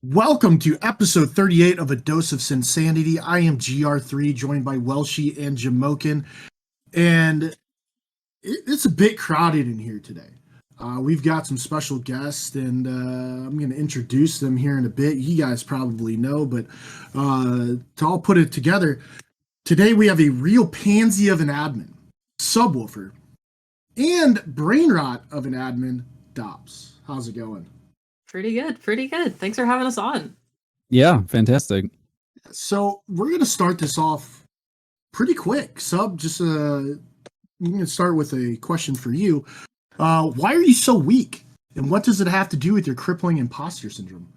Welcome to episode 38 of A Dose of Sinsanity. I am GR3, joined by Welshie and Jamokin, and it's a bit crowded in here today. We've got some special guests, and I'm going to introduce them here in a bit. You guys probably know, but to all put it together, today we have a real pansy of an admin, Subwoofer, and brain rot of an admin, Dobbs. How's it going? Pretty good. Thanks for having us on. Yeah, fantastic. So we're going to start this off pretty quick. Sub, just I'm going to start with a question for you. Why are you so weak? And what does it have to do with your crippling imposter syndrome?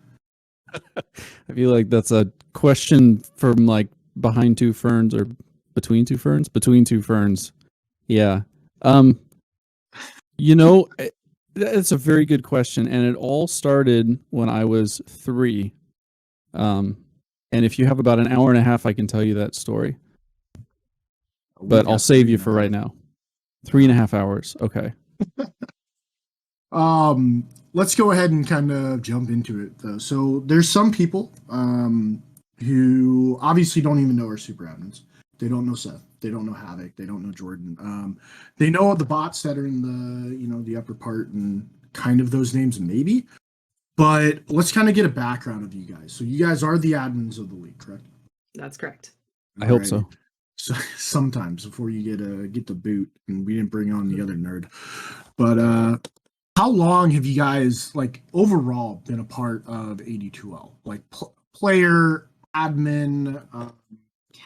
I feel like that's a question from like behind two ferns or between two ferns? Between two ferns. Yeah. That's a very good question, and it all started when I was 3. And if you have about an hour and a half, I can tell you that story. But I'll save you for right now. 3.5 hours. Okay. Let's go ahead and kind of jump into it, though. So there's some people who obviously don't even know our super admins. They don't know Seth. They don't know Havoc. They don't know Jordan. They know the bots that are in the upper part and kind of those names maybe. But let's kind of get a background of you guys. So you guys are the admins of the league, correct? That's correct. I hope so. So sometimes before you get the boot, and we didn't bring on the other nerd. But how long have you guys overall been a part of 82L? Like player, admin,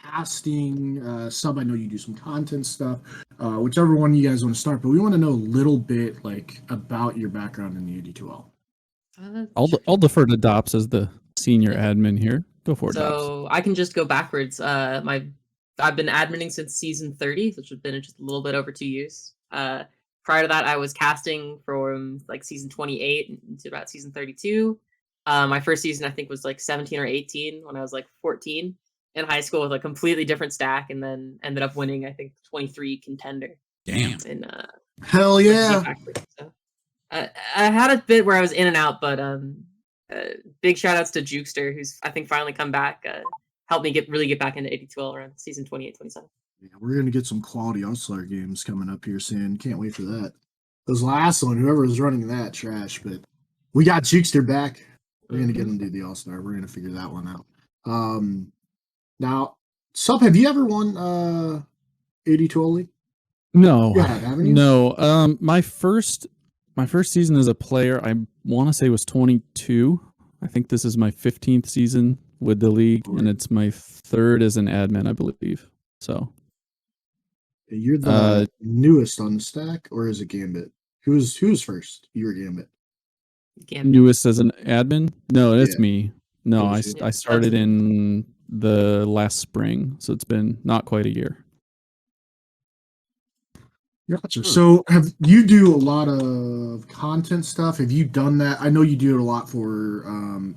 casting, Sub, I know you do some content stuff, whichever one you guys want to start, but we want to know a little bit about your background in the 82L. I'll defer to Dops as the senior admin here. Go for it, So Dops. I can just go backwards. I've been adminning since season 30, which has been just a little bit over 2 years. Prior to that, I was casting from season 28 into about season 32. My first season, I think, was 17 or 18 when I was 14 in high school with a completely different stack, and then ended up winning, I think, 23 contender. Damn. Hell yeah. So, I had a bit where I was in and out, but big shout outs to Jukester, who's I think finally come back, helped me get back into 82L around season 28, 27. Yeah, we're gonna get some quality All-Star games coming up here soon. Can't wait for that. Those last one, whoever was running that, trash, but we got Jukester back. We're gonna get him to do the All-Star. We're gonna figure that one out. Now, Sub, have you ever won 82L League? No. Yeah, haven't you? No. My first season as a player, I want to say was 22. I think this is my 15th season with the league, and it's my 3rd as an admin, I believe. So you're the newest on the stack, or is it Gambit? Who's first? You were Gambit. Newest as an admin? No, it's me. No, I started in the last spring, so it's been not quite a year. Gotcha. So have you do a lot of content stuff? Have you done that? I know you do it a lot for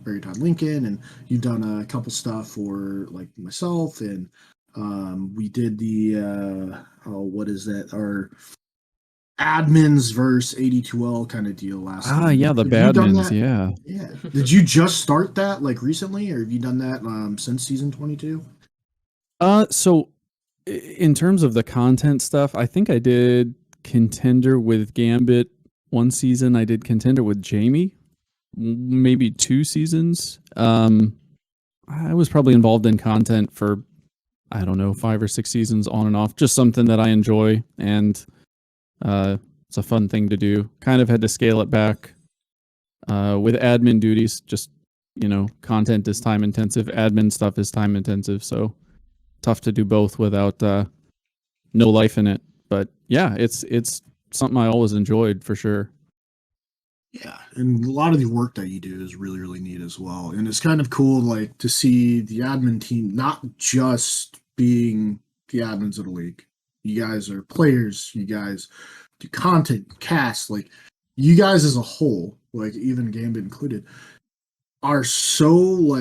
Barry Todd Lincoln, and you've done a couple stuff for myself, and we did the what is that? Our admins versus 82L kind of deal last time. Yeah, the badmins, yeah. Yeah. Did you just start that recently, or have you done that since season 22? So in terms of the content stuff, I think I did contender with Gambit one season. I did contender with Jamie, maybe 2 seasons. I was probably involved in content for, I don't know, 5 or 6 seasons on and off. Just something that I enjoy, and it's a fun thing to do. Kind of had to scale it back with admin duties. Just, content is time intensive. Admin stuff is time intensive. So tough to do both without no life in it. But yeah, it's something I always enjoyed for sure. Yeah, and a lot of the work that you do is really, really neat as well. And it's kind of cool to see the admin team not just being the admins of the league. You guys are players, you guys do content, cast, you guys as a whole, even Gambit included, are so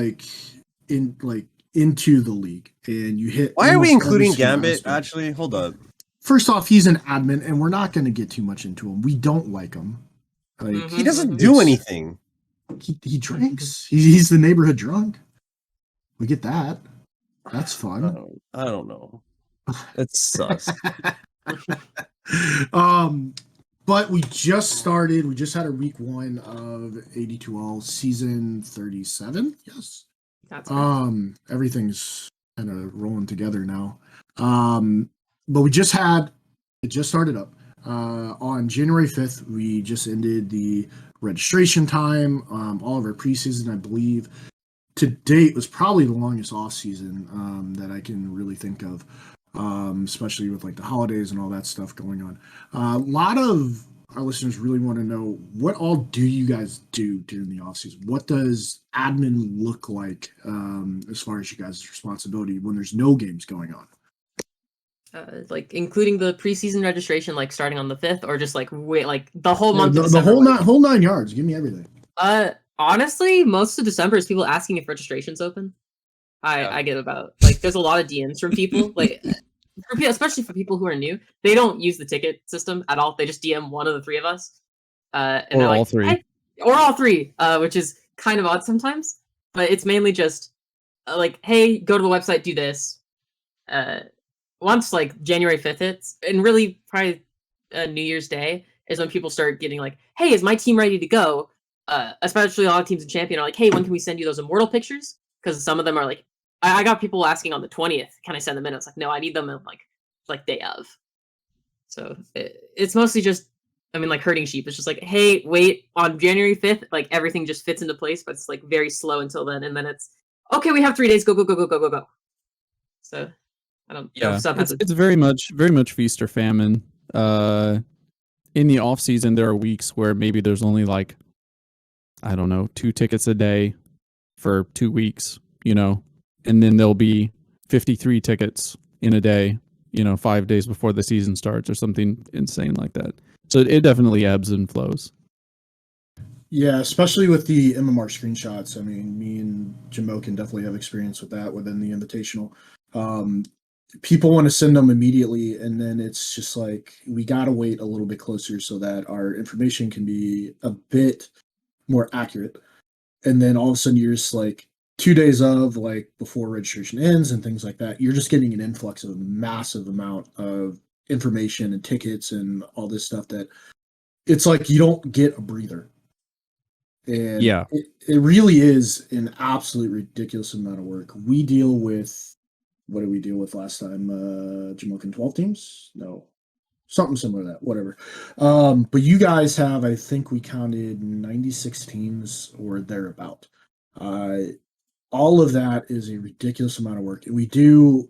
into the league, and you hit. Why are we including Gambit? Actually, hold up. First off, he's an admin, and we're not going to get too much into him. We don't like him. He doesn't do anything. He drinks. He's the neighborhood drunk. We get that. That's fun. I don't know. It's sus. But we just started. We just had a week 1 of 82L season 37. Yes. That's correct. Everything's kind of rolling together now. But we just had it just started up. On January 5th, we just ended the registration time. All of our preseason, I believe, to date was probably the longest off season that I can really think of, especially with like the holidays and all that stuff going on. A lot of our listeners really want to know, what all do you guys do during the off season? What does admin look like as far as you guys' responsibility when there's no games going on? Like including the preseason registration, like starting on the 5th, or just like wait, like the whole month. The of December, whole 9 yards. Give me everything. Honestly, most of December is people asking if registration's open. I get about like there's a lot of DMs from people like especially for people who are new. They don't use the ticket system at all. They just DM one of the 3 of us, and Or they're all like, 3. "Hey," or all 3, which is kind of odd sometimes. But it's mainly just like, "Hey, go to the website, do this." Once like January 5th hits, and really probably New Year's Day is when people start getting like, "Hey, is my team ready to go?" Especially a lot of teams in Champion are like, "Hey, when can we send you those Immortal pictures?" Because some of them are like, I got people asking on the 20th, "Can I send them in?" It's like, no, I need them in like day of. So it's mostly just, I mean, like herding sheep. It's just like, hey, wait, on January 5th, like everything just fits into place, but it's like very slow until then, and then it's okay. We have 3 days. Go go go go go go go. So I don't know. Yeah, If Sub has it's very much feast or famine. In the off season, there are weeks where maybe there's only like, I don't know, 2 tickets a day for 2 weeks, and then there'll be 53 tickets in a day, 5 days before the season starts or something insane like that. So it definitely ebbs and flows. Yeah, especially with the MMR screenshots. I mean, me and Jamo can definitely have experience with that within the Invitational. People want to send them immediately, and then it's just like we got to wait a little bit closer so that our information can be a bit more accurate. And then all of a sudden, you're just like 2 days of like before registration ends and things like that. You're just getting an influx of a massive amount of information and tickets and all this stuff that it's like you don't get a breather. And Yeah. it really is an absolute ridiculous amount of work. We deal with, what did we deal with last time? Jamokin 12 teams? No. Something similar to that, whatever. But you guys have, I think we counted 96 teams or thereabout. All of that is a ridiculous amount of work. And we do,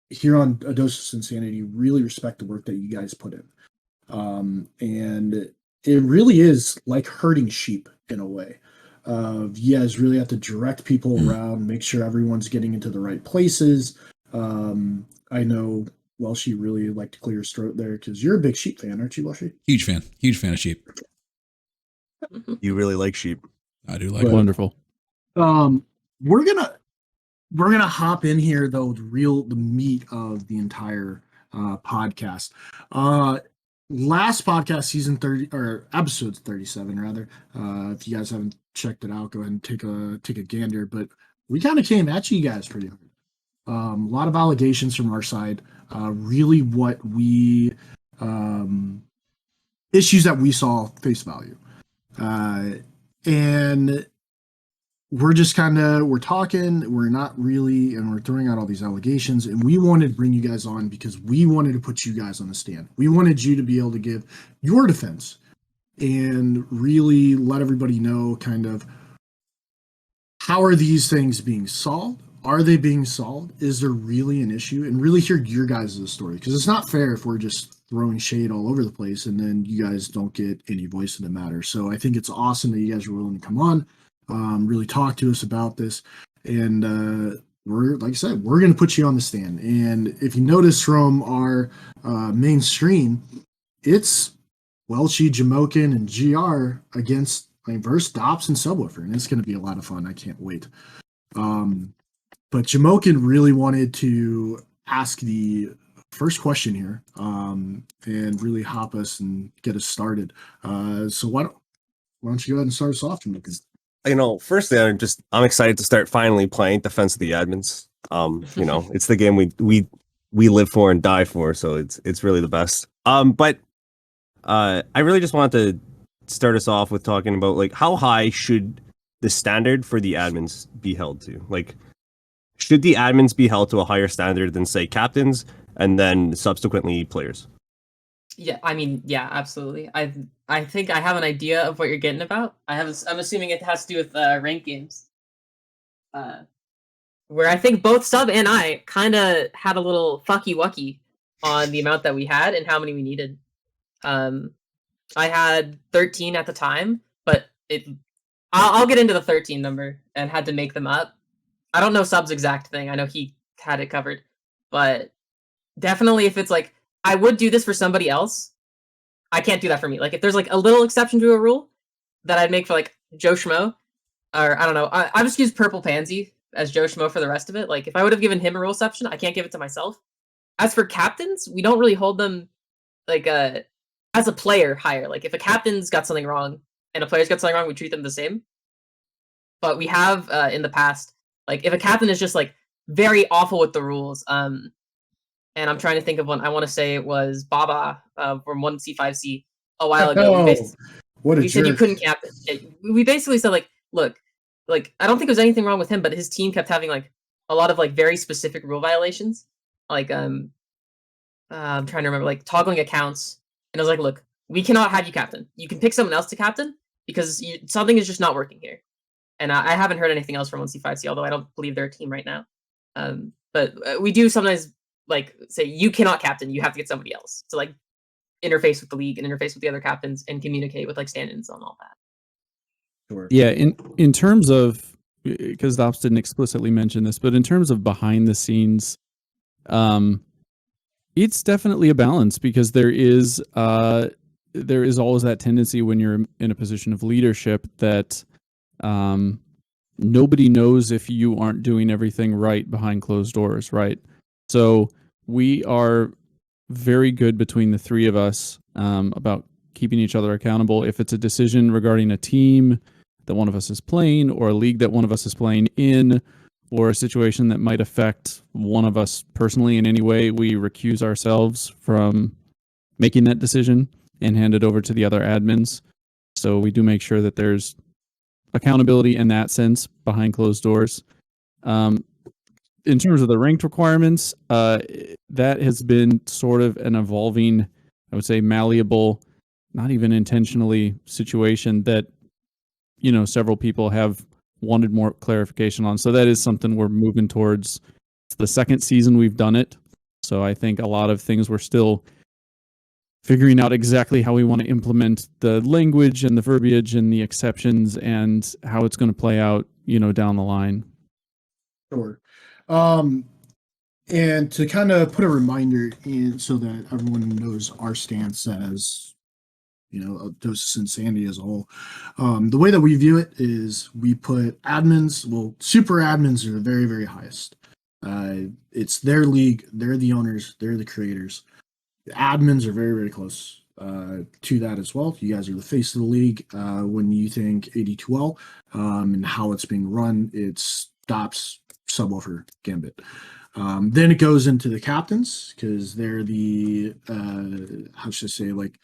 here on A Dose of Sinsanity, really respect the work that you guys put in. And it really is like herding sheep in a way. You guys really have to direct people around, make sure everyone's getting into the right places. I know Welshie really liked to clear his throat there because you're a big sheep fan, aren't you, Welshie? Huge fan of sheep. You really like sheep. I do like But- it. Wonderful. We're gonna hop in here though, the meat of the entire podcast. Last podcast, season 30 or episode 37 rather. If you guys haven't checked it out, go ahead and take a gander. But we kind of came at you guys pretty hard. A lot of allegations from our side. Really, what we issues that we saw face value, and we're just we're talking. We're not really, and we're throwing out all these allegations. And we wanted to bring you guys on because we wanted to put you guys on the stand. We wanted you to be able to give your defense and really let everybody know kind of how are these things being solved. Are they being solved? Is there really an issue? And really hear your guys' story, because it's not fair if we're just throwing shade all over the place and then you guys don't get any voice in the matter. So I think it's awesome that you guys are willing to come on, really talk to us about this. And we're, like I said, we're going to put you on the stand. And if you notice from our main screen, it's Welchie, Jamokin, and GR versus Dops and Subwoofer. And it's going to be a lot of fun. I can't wait. But Jamokin really wanted to ask the first question here, and really hop us and get us started. So why don't you go ahead and start us off, Jamokin? Firstly, I'm excited to start finally playing Defense of the Admins. It's the game we live for and die for, so it's really the best. But I really just wanted to start us off with talking about like how high should the standard for the admins be held to? Like, should the admins be held to a higher standard than say captains and then subsequently players? Yeah, I mean, yeah, absolutely. I think I have an idea of what you're getting about. I'm assuming it has to do with ranked games. Where I think both Sub and I kind of had a little fucky wucky on the amount that we had and how many we needed. I had 13 at the time, but I'll get into the 13 number and had to make them up. I don't know Sub's exact thing. I know he had it covered, but definitely if it's like I would do this for somebody else, I can't do that for me. Like if there's like a little exception to a rule that I'd make for like Joe Schmo, or I don't know, I just use Purple Pansy as Joe Schmo for the rest of it. Like if I would have given him a rule exception, I can't give it to myself. As for captains, we don't really hold them like as a player higher. Like if a captain's got something wrong and a player's got something wrong, we treat them the same. But we have in the past, like if a captain is just like very awful with the rules, and I'm trying to think of one. I want to say it was Baba from 1C5C a while ago. What a we said you jerk. couldn't captain. We basically said like, look, like I don't think there's anything wrong with him, but his team kept having like a lot of like very specific rule violations. Like I'm trying to remember, like toggling accounts, and I was like, look, we cannot have you captain. You can pick someone else to captain because something is just not working here. And I haven't heard anything else from 1C5C, although I don't believe they're a team right now. But we do sometimes like say you cannot captain, you have to get somebody else to like interface with the league and interface with the other captains and communicate with like stand-ins and all that. Sure. Yeah, in terms of, because Dops didn't explicitly mention this, but in terms of behind the scenes, it's definitely a balance because there is always that tendency when you're in a position of leadership that nobody knows if you aren't doing everything right behind closed doors, right? So we are very good between the three of us about keeping each other accountable. If it's a decision regarding a team that one of us is playing, or a league that one of us is playing in, or a situation that might affect one of us personally in any way, we recuse ourselves from making that decision and hand it over to the other admins. So we do make sure that there's accountability in that sense behind closed doors. In terms of the ranked requirements, that has been sort of an evolving, I would say, malleable, not even intentionally, situation that, several people have wanted more clarification on. So that is something we're moving towards. It's the second season we've done it. So I think a lot of things we're still figuring out exactly how we want to implement the language and the verbiage and the exceptions and how it's going to play out, down the line. Sure. And to kind of put a reminder in so that everyone knows our stance as, a dose of Sinsanity as a whole. The way that we view it is we put admins, super admins are the very, very highest. It's their league, they're the owners, they're the creators. The admins are very, very close to that as well. You guys are the face of the league. When you think AD2L and how it's being run, it stops Subwoofer Gambit. Then it goes into the captains because they're the how should I say, like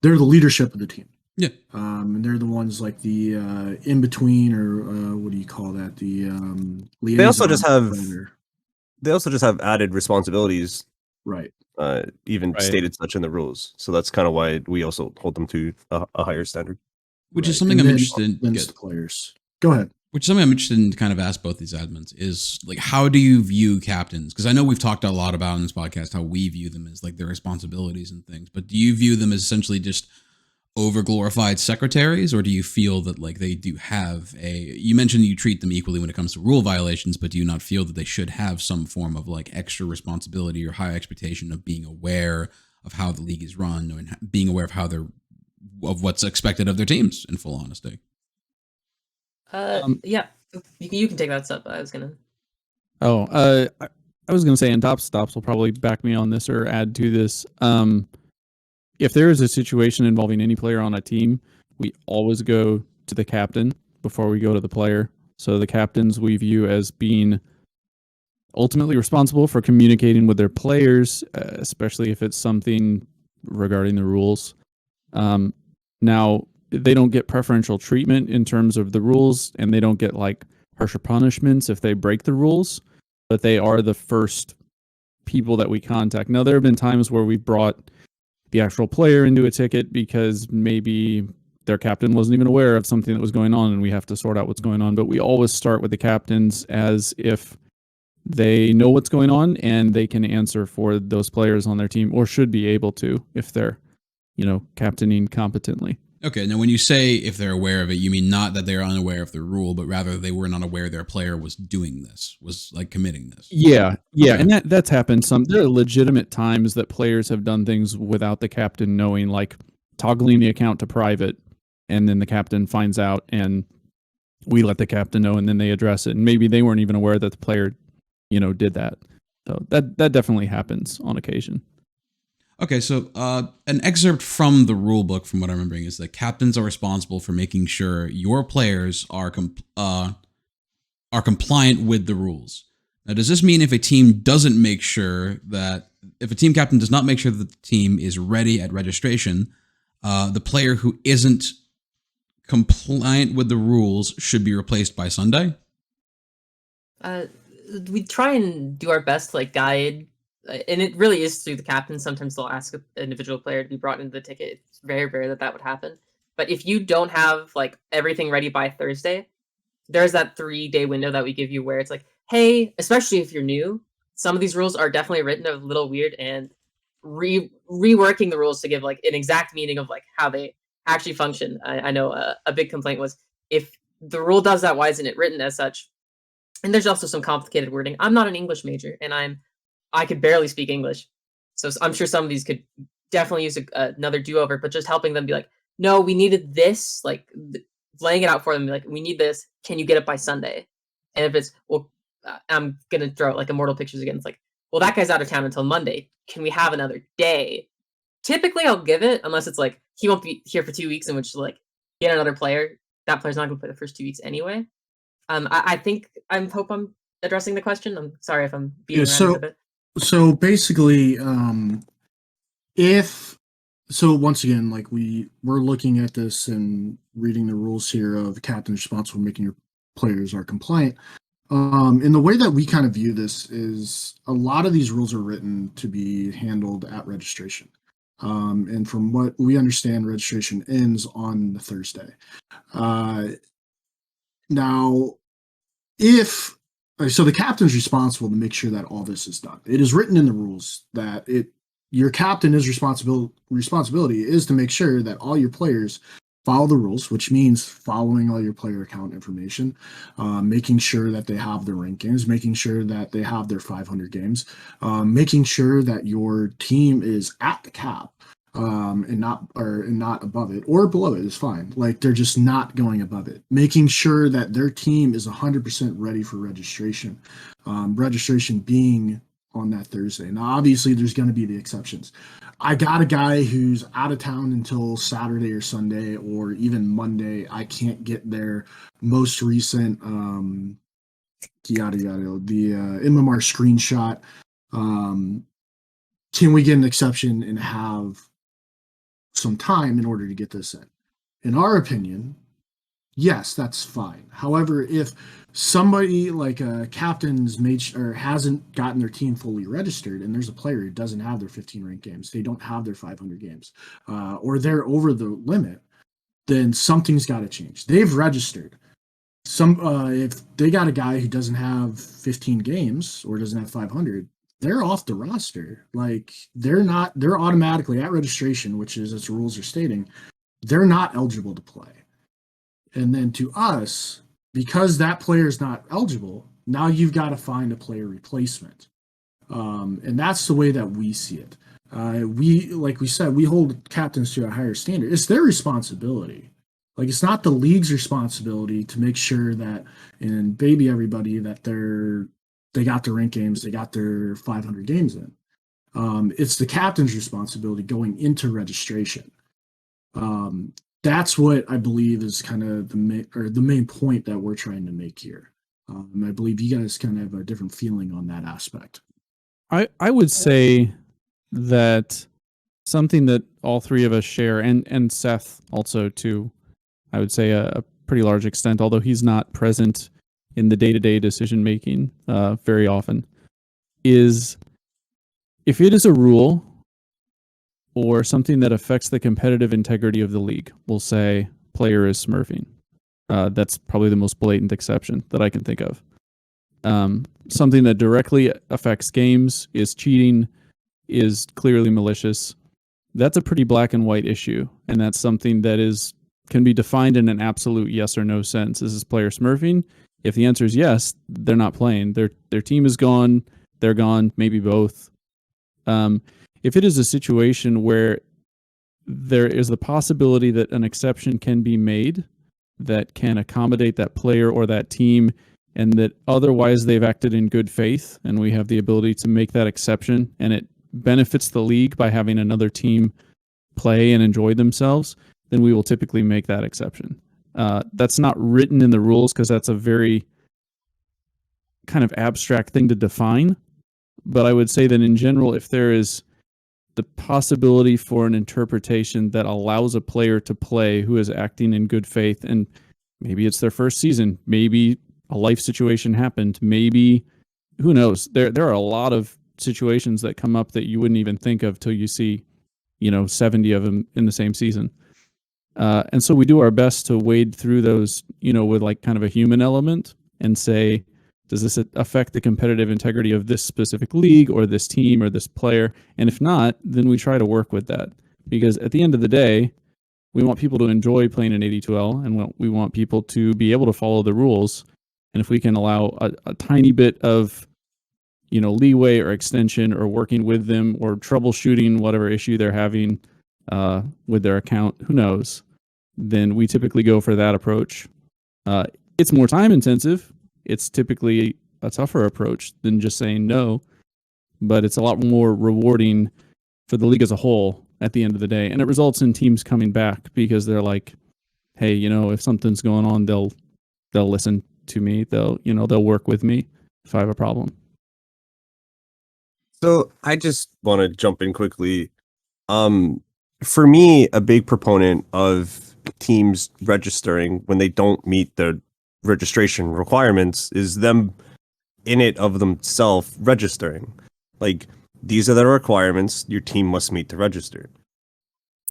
they're the leadership of the team. Yeah. And they're the ones like the in between, or what do you call that? The They also just have planner. they also just have added responsibilities, Right. even Right. stated such in the rules. So that's kind of why we also hold them to a higher standard. Which is Right. something And I'm then interested in. then it's the players. Go ahead. Which is something I'm interested in to kind of ask both these admins is like, how do you view captains? Because I know we've talked a lot about in this podcast how we view them as like their responsibilities and things, but do you view them as essentially just over glorified secretaries, or do you feel that like they do have you mentioned you treat them equally when it comes to rule violations, but do you not feel that they should have some form of like extra responsibility or high expectation of being aware of how the league is run and being aware of what's expected of their teams, in full honesty? Yeah, you can take that stuff. I was gonna. I was going to say, and Dops will probably back me on this or add to this. If there is a situation involving any player on a team, we always go to the captain before we go to the player. So the captains we view as being ultimately responsible for communicating with their players, especially if it's something regarding the rules. Now, they don't get preferential treatment in terms of the rules, and they don't get like harsher punishments if they break the rules, but they are the first people that we contact. Now, there have been times where we brought the actual player into a ticket because maybe their captain wasn't even aware of something that was going on, and we have to sort out what's going on. But we always start with the captains as if they know what's going on and they can answer for those players on their team, or should be able to if they're, captaining competently. Okay, now when you say if they're aware of it, you mean not that they're unaware of the rule, but rather they were not aware their player was doing this, was like committing this. Yeah, Okay. and that's happened some. There are legitimate times that players have done things without the captain knowing, like toggling the account to private, and then the captain finds out, and we let the captain know, and then they address it. And maybe they weren't even aware that the player, did that. So that definitely happens on occasion. Okay, so an excerpt from the rule book, from what I'm remembering, is that captains are responsible for making sure your players are compliant with the rules. Now, does this mean if a team doesn't make sure that, if a team captain does not make sure that the team is ready at registration, the player who isn't compliant with the rules should be replaced by Sunday? We try and do our best to guide, and it really is through the captain. Sometimes they'll ask an individual player to be brought into the ticket. It's very rare that would happen. But if you don't have everything ready by Thursday, there's that 3-day window that we give you where it's hey, especially if you're new, some of these rules are definitely written a little weird, and reworking the rules to give an exact meaning of how they actually function. I know a big complaint was, if the rule does that, why isn't it written as such? And there's also some complicated wording. I'm not an English major, and I could barely speak English, so I'm sure some of these could definitely use another do-over. But just helping them be no, we needed this, laying it out for them, we need this. Can you get it by Sunday? And if it's, well, I'm gonna throw out Immortal Pictures again. It's well, that guy's out of town until Monday. Can we have another day? Typically, I'll give it, unless it's he won't be here for 2 weeks, in which get another player. That player's not gonna play the first 2 weeks anyway. I think I hope I'm addressing the question. I'm sorry if I'm beating around it a bit. So basically, once again, we're looking at this and reading the rules here of the captain responsible for making your players are compliant. And the way that we kind of view this is a lot of these rules are written to be handled at registration. And from what we understand, registration ends on the Thursday. Now, so the captain's responsible to make sure that all this is done. It is written in the rules that your captain is responsibility is to make sure that all your players follow the rules, which means following all your player account information, making sure that they have their rankings, making sure that they have their 500 games, making sure that your team is at the cap, and not above it, or below it is fine. They're just not going above it. Making sure that their team is 100% ready for registration. Registration being on that Thursday. Now, obviously, there's going to be the exceptions. I got a guy who's out of town until Saturday or Sunday, or even Monday. I can't get their most recent the MMR screenshot. Can we get an exception and have some time in order to get this in? In our opinion, yes, that's fine. However, if somebody like a captain's hasn't gotten their team fully registered, and there's a player who doesn't have their 15 ranked games, they don't have their 500 games, or they're over the limit, then something's got to change. They've registered. If they got a guy who doesn't have 15 games or doesn't have 500, they're off the roster. They're automatically at registration, which is, as the rules are stating, they're not eligible to play. And then to us, because that player is not eligible, now you've got to find a player replacement. And that's the way that we see it. Like we said, we hold captains to a higher standard. It's their responsibility. It's not the league's responsibility to make sure that, and baby everybody, that they got their rank games, they got their 500 games in. It's the captain's responsibility going into registration. that's what I believe is kind of the main point that we're trying to make here. I believe you guys kind of have a different feeling on that aspect. I would say that something that all three of us share, and Seth also too, I would say a pretty large extent, although he's not present in the day-to-day decision making very often, is if it is a rule or something that affects the competitive integrity of the league, we'll say player is smurfing. That's probably the most blatant exception that I can think of. Something that directly affects games, is cheating, is clearly malicious. That's a pretty black and white issue, and that's something that can be defined in an absolute yes or no sense. Is this player smurfing? If the answer is yes, they're not playing. Their team is gone. They're gone. Maybe both. If it is a situation where there is the possibility that an exception can be made that can accommodate that player or that team, and that otherwise they've acted in good faith, and we have the ability to make that exception, and it benefits the league by having another team play and enjoy themselves, then we will typically make that exception. That's not written in the rules because that's a very kind of abstract thing to define. But I would say that in general, if there is the possibility for an interpretation that allows a player to play who is acting in good faith, and maybe it's their first season, maybe a life situation happened, maybe, who knows? There are a lot of situations that come up that you wouldn't even think of till you see, 70 of them in the same season. And so we do our best to wade through those, with like kind of a human element and say, does this affect the competitive integrity of this specific league or this team or this player? And if not, then we try to work with that. Because at the end of the day, we want people to enjoy playing in 82L, and we want people to be able to follow the rules. And if we can allow a tiny bit of, leeway or extension or working with them or troubleshooting whatever issue they're having with their account, who knows, then we typically go for that approach. It's more time intensive. It's typically a tougher approach than just saying no, but it's a lot more rewarding for the league as a whole at the end of the day. And it results in teams coming back because they're like, hey, if something's going on, they'll listen to me. They'll work with me if I have a problem. So I just want to jump in quickly. For me, a big proponent of teams registering when they don't meet the registration requirements is them in it of themselves registering. Like, these are the requirements your team must meet to register.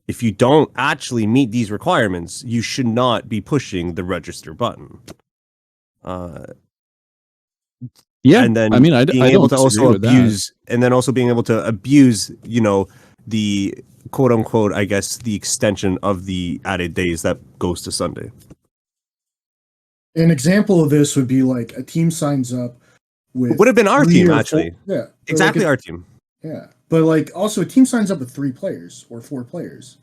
If you don't actually meet these requirements, you should not be pushing the register button. Yeah, and then I being I able don't to disagree also with that. abuse, and then also being able to abuse, the quote unquote, I guess, the extension of the added days that goes to Sunday. An example of this would be like a team signs up with Would have been our 3 team, or 4 actually. Yeah, Exactly, like our team. yeah, but like also a team signs up with 3 players or 4 players.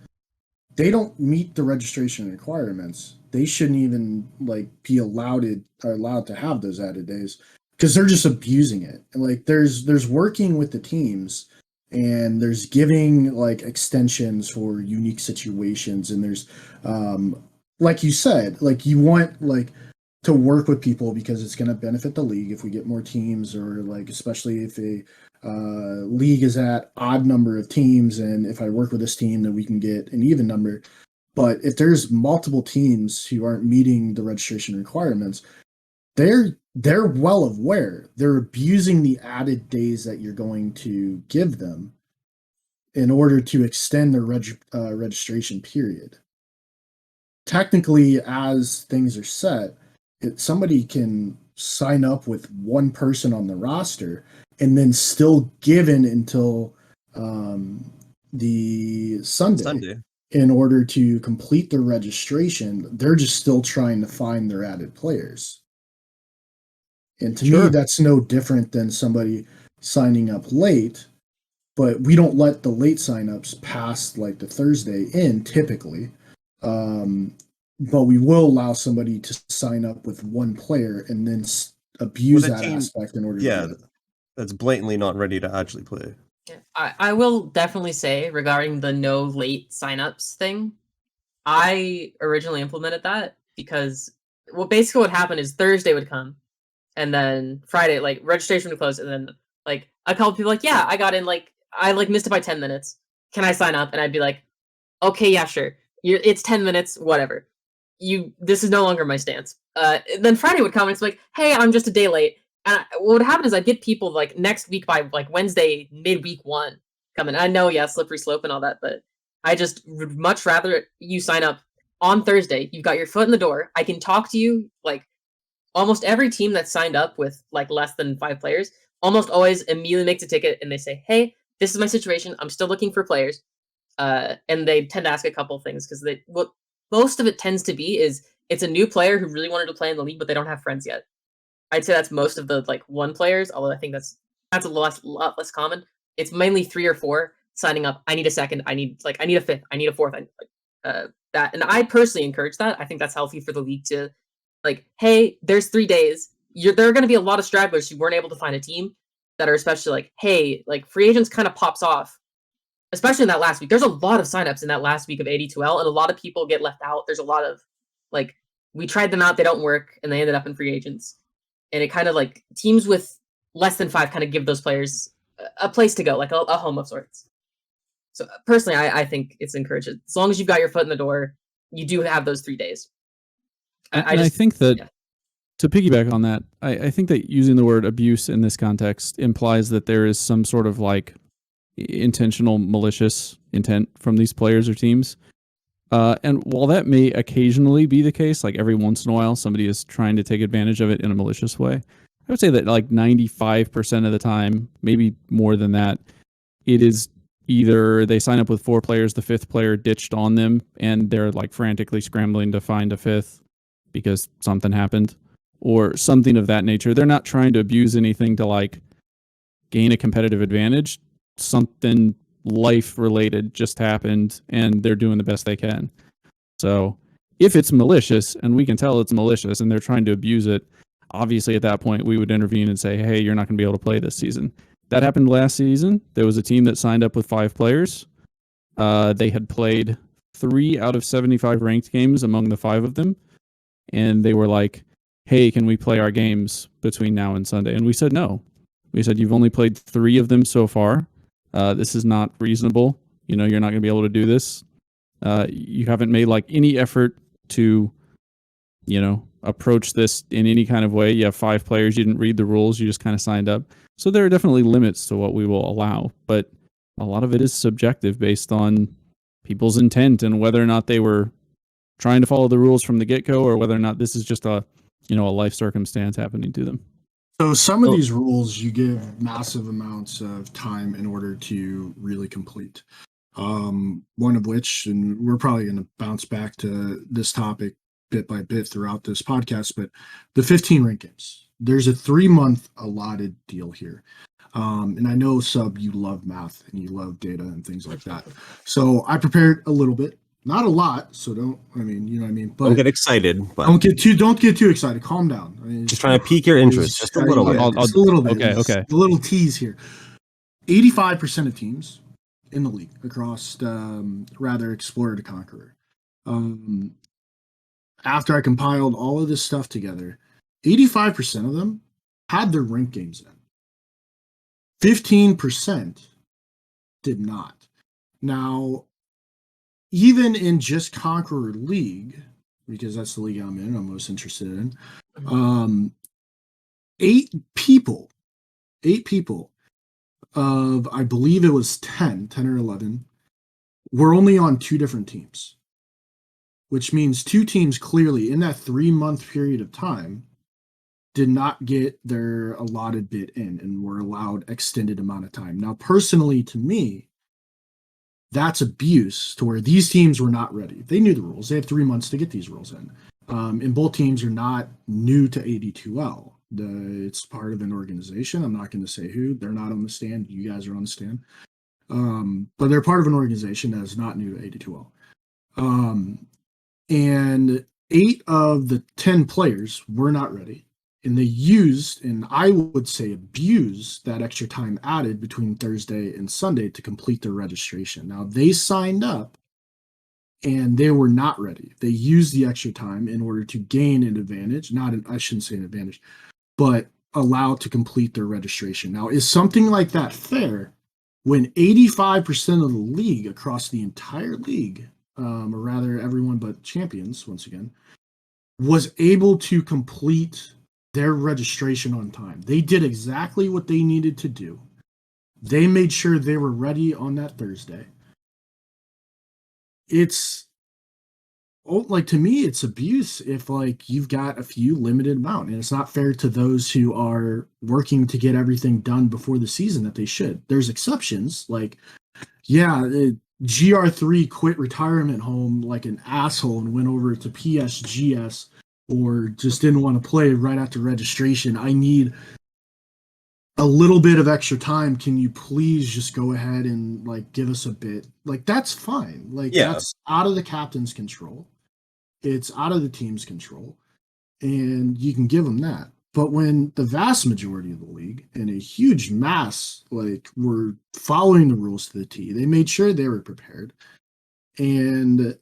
They don't meet the registration requirements. They shouldn't even like be allowed to have those added days because they're just abusing it. And like there's working with the teams, and there's giving like extensions for unique situations, and there's like you said, like you want like to work with people because it's going to benefit the league if we get more teams, or like especially if a league is at odd number of teams, and if I work with this team, then we can get an even number. But if there's multiple teams who aren't meeting the registration requirements, they're well aware they're abusing the added days that you're going to give them in order to extend their registration period. Technically, as things are set, somebody can sign up with one person on the roster and then still given until the Sunday in order to complete their registration. They're just still trying to find their added players. And to me, that's no different than somebody signing up late, but we don't let the late signups past like the Thursday in typically. But we will allow somebody to sign up with one player and then abuse that aspect in order to do it. That's blatantly not ready to actually play. I will definitely say regarding the no late signups thing, I originally implemented that because basically what happened is Thursday would come, and then Friday, like registration would close, and then like a couple people like, yeah, I got in, like I like missed it by 10 minutes. Can I sign up? And I'd be like, okay, yeah, sure. It's 10 minutes, whatever. This is no longer my stance. Then Friday would come and it's like, hey, I'm just a day late. And what would happen is I'd get people like next week by like Wednesday, midweek 1 coming. I know, yeah, slippery slope and all that, but I just would much rather you sign up on Thursday. You've got your foot in the door. I can talk to you. Like almost every team that's signed up with like less than 5 players almost always immediately makes a ticket and they say, hey, this is my situation. I'm still looking for players. And they tend to ask a couple things because what most of it tends to be is it's a new player who really wanted to play in the league, but they don't have friends yet. I'd say that's most of the like 1 players, although I think that's a lot less common. It's mainly 3 or 4 signing up. I need a second. I need a 5th. I need a 4th. That, and I personally encourage that. I think that's healthy for the league to like, hey, there's 3 days. There are going to be a lot of stragglers who weren't able to find a team that are especially like, hey, like free agents kind of pops off. Especially in that last week. There's a lot of signups in that last week of 82L, and a lot of people get left out. There's a lot of, like, we tried them out, they don't work, and they ended up in free agents. And it kind of, like, teams with less than 5 kind of give those players a place to go, like a home of sorts. So, personally, I think it's encouraged. As long as you've got your foot in the door, you do have those 3 days. I think that, to piggyback on that, I think that using the word abuse in this context implies that there is some sort of, like, intentional malicious intent from these players or teams. And while that may occasionally be the case, like every once in a while somebody is trying to take advantage of it in a malicious way, I would say that like 95% of the time, maybe more than that, it is either they sign up with 4 players, the 5th player ditched on them, and they're like frantically scrambling to find a 5th because something happened, or something of that nature. They're not trying to abuse anything to like gain a competitive advantage. Something life related just happened and they're doing the best they can. So if it's malicious and we can tell it's malicious and they're trying to abuse it, obviously at that point we would intervene and say, hey, you're not going to be able to play this season. That happened last season. There was a team that signed up with 5 players. They had played 3 out of 75 ranked games among the 5 of them. And they were like, hey, can we play our games between now and Sunday? And we said no. We said, you've only played 3 of them so far. This is not reasonable. You're not going to be able to do this. You haven't made like any effort to, approach this in any kind of way. You have 5 players. You didn't read the rules. You just kind of signed up. So there are definitely limits to what we will allow, but a lot of it is subjective based on people's intent and whether or not they were trying to follow the rules from the get-go or whether or not this is just a life circumstance happening to them. So some of these rules you give massive amounts of time in order to really complete. One of which, and we're probably going to bounce back to this topic bit by bit throughout this podcast, but the 15 rank games. There's a 3-month allotted deal here. And I know, Sub, you love math and you love data and things like that. So I prepared a little bit. Not a lot, so you know what I mean. But don't get excited. But don't get too excited. Calm down. I mean, just trying to pique your interest, just a little bit. Just a little bit. Okay. A little tease here. 85% of teams in the league across rather Explorer to Conqueror. After I compiled all of this stuff together, 85% of them had their rank games in. 15% did not. Now, even in just Conqueror League, because that's the league I'm most interested in, 8 people of, I believe it was 10 or 11, were only on 2 different teams, which means 2 teams clearly in that 3-month period of time did not get their allotted bit in and were allowed extended amount of time. Now, personally, to me, that's abuse to where these teams were not ready. They knew the rules. They had 3 months to get these rules in. And both teams are not new to 82L. It's part of an organization. I'm not going to say who. They're not on the stand. You guys are on the stand. But they're part of an organization that is not new to 82L. And 8 of the 10 players were not ready. And they used, and I would say abused, that extra time added between Thursday and Sunday to complete their registration. Now, they signed up and they were not ready. They used the extra time in order to gain an advantage. I shouldn't say an advantage, but allow to complete their registration. Now, is something like that fair when 85% of the league across the entire league, or rather everyone but champions, once again, was able to complete their registration on time? They did exactly what they needed to do. They made sure they were ready on that Thursday. It's like, to me, it's abuse if like you've got a few limited amount, and it's not fair to those who are working to get everything done before the season that they should. There's exceptions, like GR3 quit retirement home like an asshole and went over to PSGS, or just didn't want to play right after registration. I need a little bit of extra time. Can you please just go ahead and like give us a bit? Like, that's fine. Like, that's out of the captain's control. It's out of the team's control, and you can give them that. But when the vast majority of the league and a huge mass like were following the rules to the T, they made sure they were prepared, and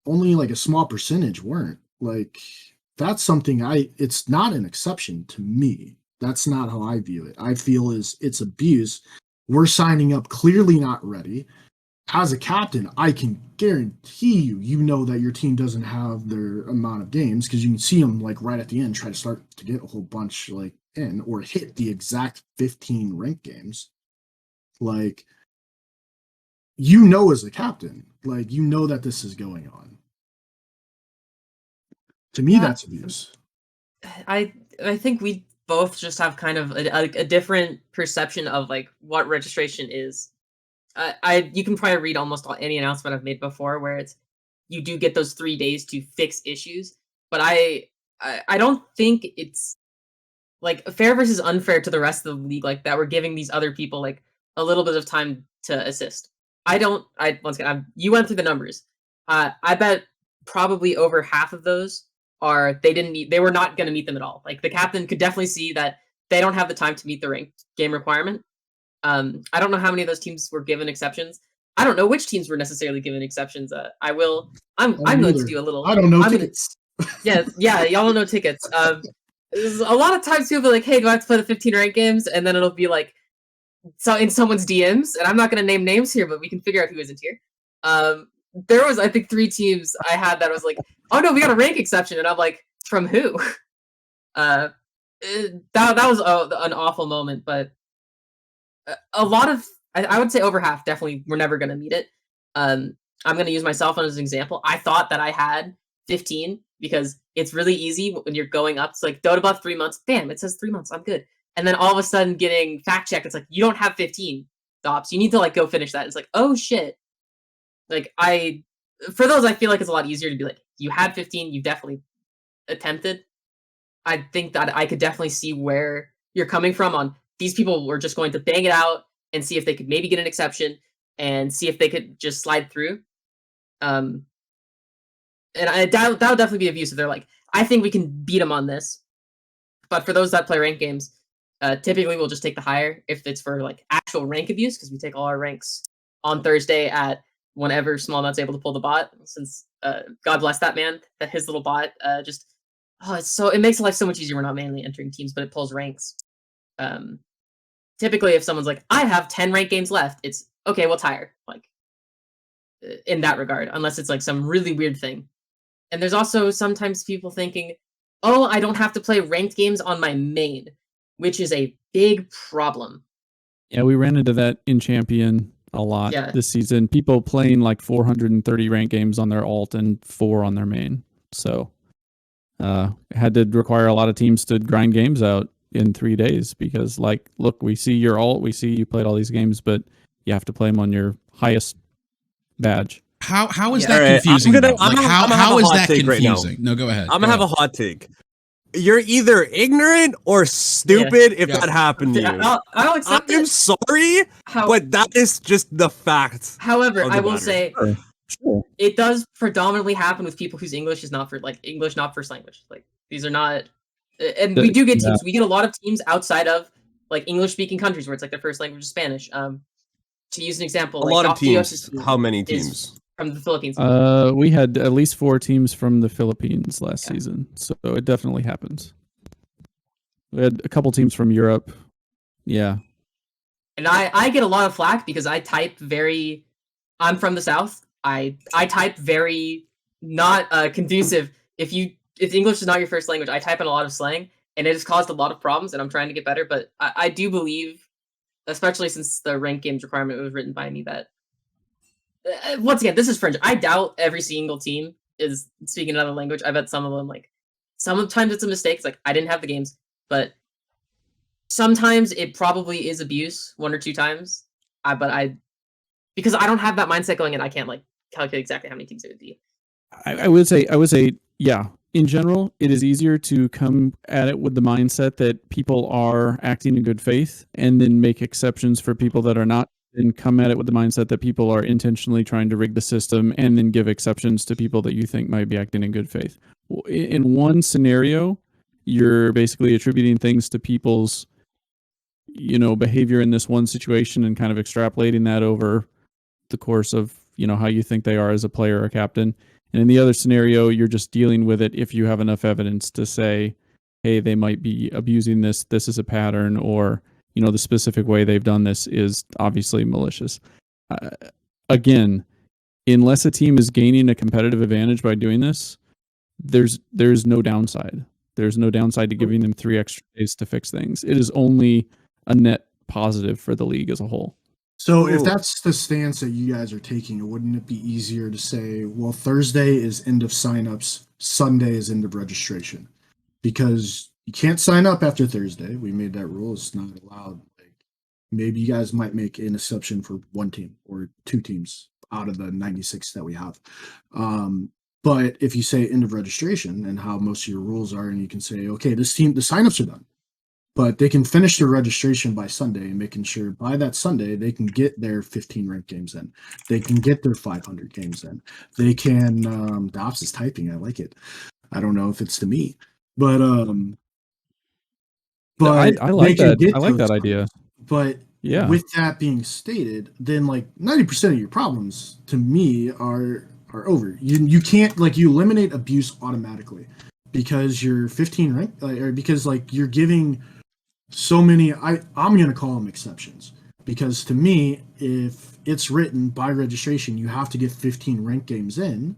only like a small percentage weren't. Like, that's something it's not an exception to me. That's not how I view it. I feel it's abuse. We're signing up clearly not ready. As a captain, I can guarantee you know that your team doesn't have their amount of games, because you can see them like right at the end try to start to get a whole bunch like in, or hit the exact 15 ranked games. Like, as a captain, like, that this is going on. To me, that's abuse. I think we both just have kind of a different perception of like what registration is. You can probably read almost any announcement I've made before where it's you do get those 3 days to fix issues, but I don't think it's like fair versus unfair to the rest of the league like that. We're giving these other people like a little bit of time to assist. Once again, you went through the numbers. I bet probably over half of those they were not going to meet them at all. Like, the captain could definitely see that they don't have the time to meet the ranked game requirement. I don't know how many of those teams were given exceptions. I don't know which teams were necessarily given exceptions. I'm going to do a little. I don't know tickets. Yeah, y'all don't know tickets. A lot of times people be like, "Hey, do I have to play the 15 ranked games?" And then it'll be like, so in someone's DMs, and I'm not going to name names here, but we can figure out who isn't here. There was, I think, 3 teams I had that was like, "Oh no, we got a rank exception," and I'm like, "From who?" That was an awful moment, but a lot of, I would say over half definitely were never going to meet it. I'm going to use myself as an example. I thought that I had 15 because it's really easy when you're going up. It's like Dota buff 3 months, bam, it says 3 months, I'm good. And then all of a sudden getting fact checked, it's like, you don't have 15 stops. You need to like go finish that. It's like, oh shit. Like, for those, I feel like it's a lot easier to be like, you had 15, you definitely attempted. I think that I could definitely see where you're coming from on these people were just going to bang it out and see if they could maybe get an exception and see if they could just slide through. And that would definitely be abusive. They're like, I think we can beat them on this. But for those that play ranked games, typically we'll just take the higher if it's for like actual rank abuse, because we take all our ranks on Thursday at whenever Smallnut's able to pull the bot. Since God bless that man, that his little bot it makes life so much easier. We're not mainly entering teams, but it pulls ranks. Typically, if someone's like, I have 10 ranked games left, it's okay, we'll tire. Like, in that regard, unless it's like some really weird thing. And there's also sometimes people thinking, oh, I don't have to play ranked games on my main, which is a big problem. Yeah, we ran into that in Champion a lot this season. People playing like 430 ranked games on their alt and 4 on their main. So had to require a lot of teams to grind games out in 3 days because, like, look, we see your alt, we see you played all these games, but you have to play them on your highest badge. How is that confusing? How is that confusing? No, go ahead. I'm gonna have a hot take. You're either ignorant or stupid if that happened to you. I'll accept it. I'm sorry, but that is just the fact. However, I will say it does predominantly happen with people whose English is not not first language. Like, these are not, and we do get teams. We get a lot of teams outside of like English speaking countries where it's like their first language is Spanish. To use an example, a lot of teams. How many teams? from the Philippines. We had at least 4 teams from the Philippines last Yeah. season, so it definitely happens. We had a couple teams from Europe. Yeah. And I get a lot of flack because I type very. I'm from the South. I type very not conducive. If English is not your first language, I type in a lot of slang, and it has caused a lot of problems. And I'm trying to get better, but I do believe, especially since the ranked games requirement was written by me, that once again, this is fringe. I doubt every single team is speaking another language. I bet some of them, like, sometimes it's a mistake. It's like, I didn't have the games, but sometimes it probably is abuse 1 or 2 times. Because I don't have that mindset going in, I can't like calculate exactly how many teams it would be. I would say, yeah. In general, it is easier to come at it with the mindset that people are acting in good faith, and then make exceptions for people that are not, and come at it with the mindset that people are intentionally trying to rig the system, and then give exceptions to people that you think might be acting in good faith. In one scenario, you're basically attributing things to people's, behavior in this one situation, and kind of extrapolating that over the course of, how you think they are as a player or captain. And in the other scenario, you're just dealing with it if you have enough evidence to say, hey, they might be abusing this. This is a pattern, or, the specific way they've done this is obviously malicious. Again, unless a team is gaining a competitive advantage by doing this, there's no downside. There's no downside to giving them 3 extra days to fix things. It is only a net positive for the league as a whole. So if that's the stance that you guys are taking, wouldn't it be easier to say, well, Thursday is end of signups, Sunday is end of registration? Because you can't sign up after Thursday. We made that rule. It's not allowed. Like, maybe you guys might make an exception for 1 team or 2 teams out of the 96 that we have. But if you say end of registration and how most of your rules are, and you can say, okay, this team, the signups are done, but they can finish their registration by Sunday, and making sure by that Sunday they can get their 15 ranked games in. They can get their 500 games in. They can. Dobbs is typing. I like it. I don't know if it's to me, but I like that. I like that idea. But yeah, with that being stated, then like 90% of your problems to me are over. You can't, like, you eliminate abuse automatically because you're 15 ranked, or because like you're giving so many, I'm going to call them exceptions, because to me, if it's written by registration, you have to get 15 ranked games in,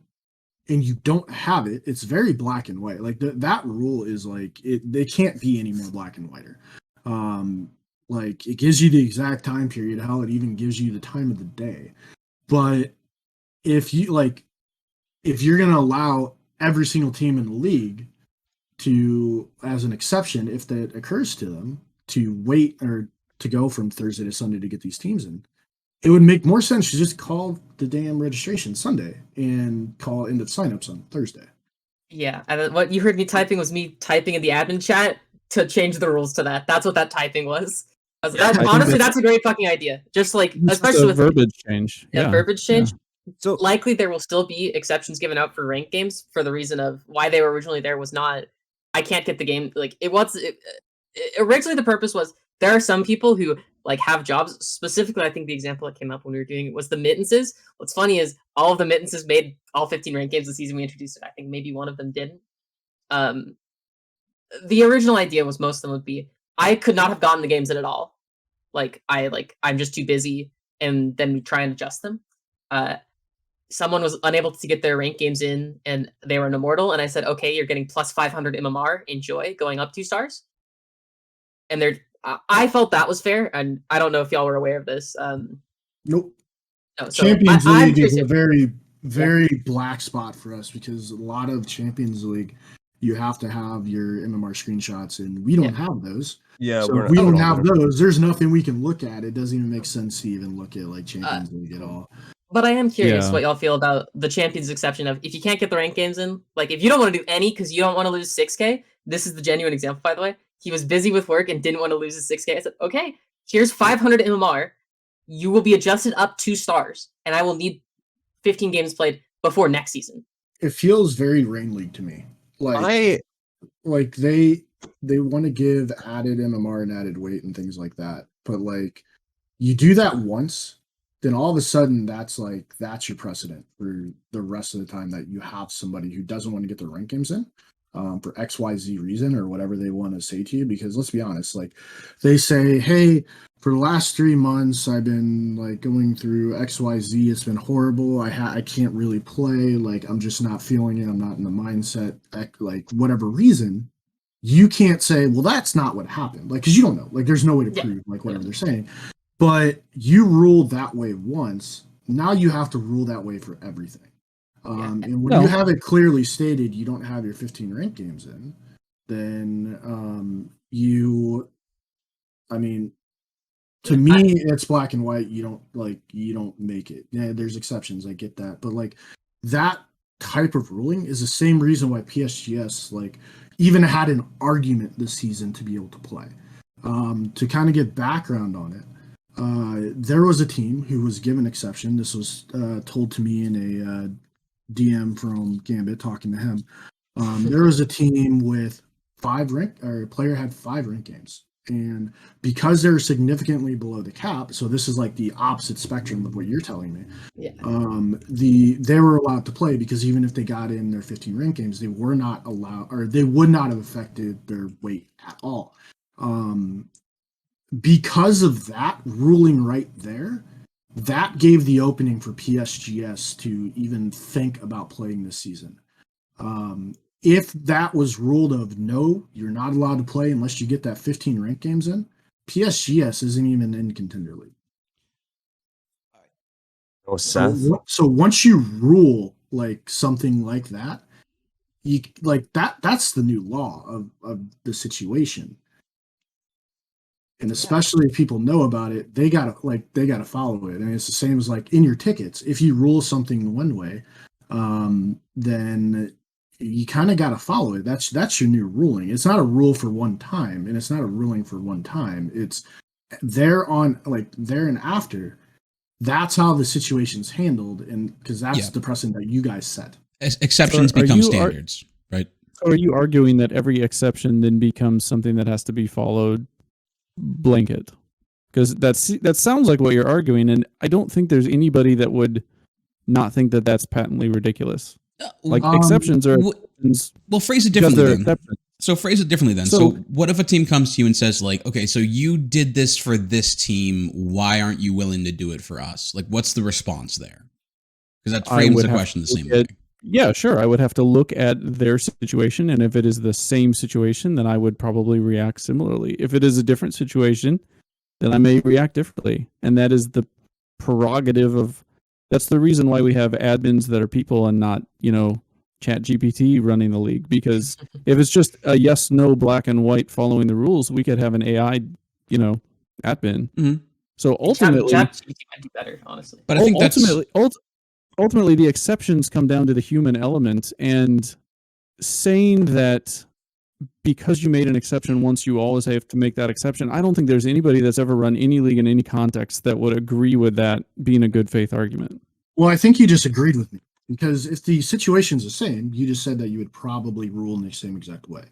and you don't have it, it's very black and white. Like that rule is like, they can't be any more black and whiter. Like, it gives you the exact time period, how it even gives you the time of the day. But if you're going to allow every single team in the league to, as an exception, if that occurs to them, to wait or to go from Thursday to Sunday to get these teams in, it would make more sense to just call the damn registration Sunday and call end of signups on Thursday. Yeah, and what you heard me typing was me typing in the admin chat to change the rules to that. That's what that typing was. Honestly, that's a great fucking idea. Just like, especially with verbiage change. Yeah, verbiage change. Yeah. So likely there will still be exceptions given out for ranked games, for the reason of why they were originally there was not, I can't get the game. Like, originally the purpose was, there are some people who like have jobs. Specifically, I think the example that came up when we were doing it was the Mittenses. What's funny is all of the Mittenses made all 15 ranked games the season we introduced it. I think maybe one of them didn't. The original idea was most of them would be, I could not have gotten the games in at all. I'm just too busy, and then we try and adjust them. Someone was unable to get their ranked games in, and they were an immortal, and I said, okay, you're getting plus 500 MMR, enjoy, going up 2 stars. And I felt that was fair, and I don't know if y'all were aware of this. Nope. No, so Champions League is a very, very black spot for us, because a lot of Champions League, you have to have your MMR screenshots, and we don't have those. Yeah, so if we don't have those, there's nothing we can look at. It doesn't even make sense to even look at like Champions League at all. But I am curious what y'all feel about the Champions exception of, if you can't get the ranked games in, like if you don't want to do any because you don't want to lose 6K, this is the genuine example, by the way. He was busy with work and didn't want to lose his 6K. I said, okay, here's 500 MMR. You will be adjusted up 2 stars, and I will need 15 games played before next season. It feels very Rain League to me. Like they want to give added MMR and added weight and things like that. But like, you do that once, then all of a sudden that's your precedent for the rest of the time that you have somebody who doesn't want to get their rank games in for XYZ reason or whatever they want to say to you. Because let's be honest, like they say, hey, for the last 3 months, I've been like going through XYZ. It's been horrible. I can't really play. Like I'm just not feeling it. I'm not in the mindset. Like whatever reason, you can't say, well, that's not what happened. Like because you don't know. Like there's no way to prove like whatever they're saying. But you ruled that way once. Now you have to rule that way for everything. And when you have it clearly stated, you don't have your 15 ranked games in, then to me, it's black and white. You don't make it. Yeah, there's exceptions. I get that. But like that type of ruling is the same reason why PSGS like even had an argument this season to be able to play. To kind of get background on it. There was a team who was given exception. This was told to me in a DM from Gambit talking to him. There was a team with player had 5 rank games. And because they're significantly below the cap, so this is like the opposite spectrum of what you're telling me. Yeah. They were allowed to play because even if they got in their 15 rank games, they were not allowed, or they would not have affected their weight at all. Because of that ruling right there, that gave the opening for PSGS to even think about playing this season. If that was ruled of no, you're not allowed to play unless you get that 15 rank games in, PSGS isn't even in Contender League. Oh, Seth. So once you rule like something like that, you like that's the new law of the situation. And especially if people know about it, they gotta follow it. And it's the same as like in your tickets. If you rule something one way, then you kind of gotta follow it. That's your new ruling. It's not a rule for one time, and it's not a ruling for one time. It's there and after. That's how the situation's handled, and because that's the precedent that you guys set. Exceptions become standards, right? So are you arguing that every exception then becomes something that has to be followed? Blanket, because that sounds like what you're arguing, and I don't think there's anybody that would not think that that's patently ridiculous. Like exceptions are well, phrase it differently then. So phrase it differently then. So what if a team comes to you and says like, okay, so you did this for this team, why aren't you willing to do it for us? Like what's the response there? Because that frames the question the same way. Yeah, sure. I would have to look at their situation, and if it is the same situation, then I would probably react similarly. If it is a different situation, then I may react differently. And that is the prerogative of, that's the reason why we have admins that are people and not, ChatGPT running the league. Because if it's just a yes, no, black and white following the rules, we could have an AI, admin. Mm-hmm. So ultimately, ChatGPT might do better, honestly. But I think ultimately, the exceptions come down to the human element, and saying that because you made an exception once, you always have to make that exception. I don't think there's anybody that's ever run any league in any context that would agree with that being a good faith argument. Well, I think you just agreed with me, because if the situation's the same, you just said that you would probably rule in the same exact way.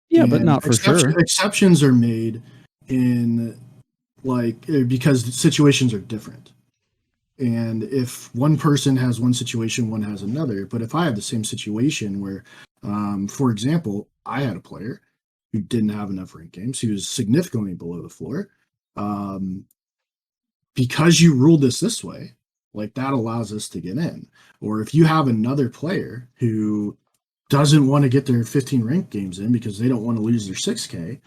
Yeah, and but not for sure. Exceptions are made in because the situations are different. And if one person has one situation, one has another. But if I have the same situation where, for example, I had a player who didn't have enough rank games, he was significantly below the floor. Because you ruled this way, like that allows us to get in. Or if you have another player who doesn't want to get their 15 rank games in because they don't want to lose their 6K,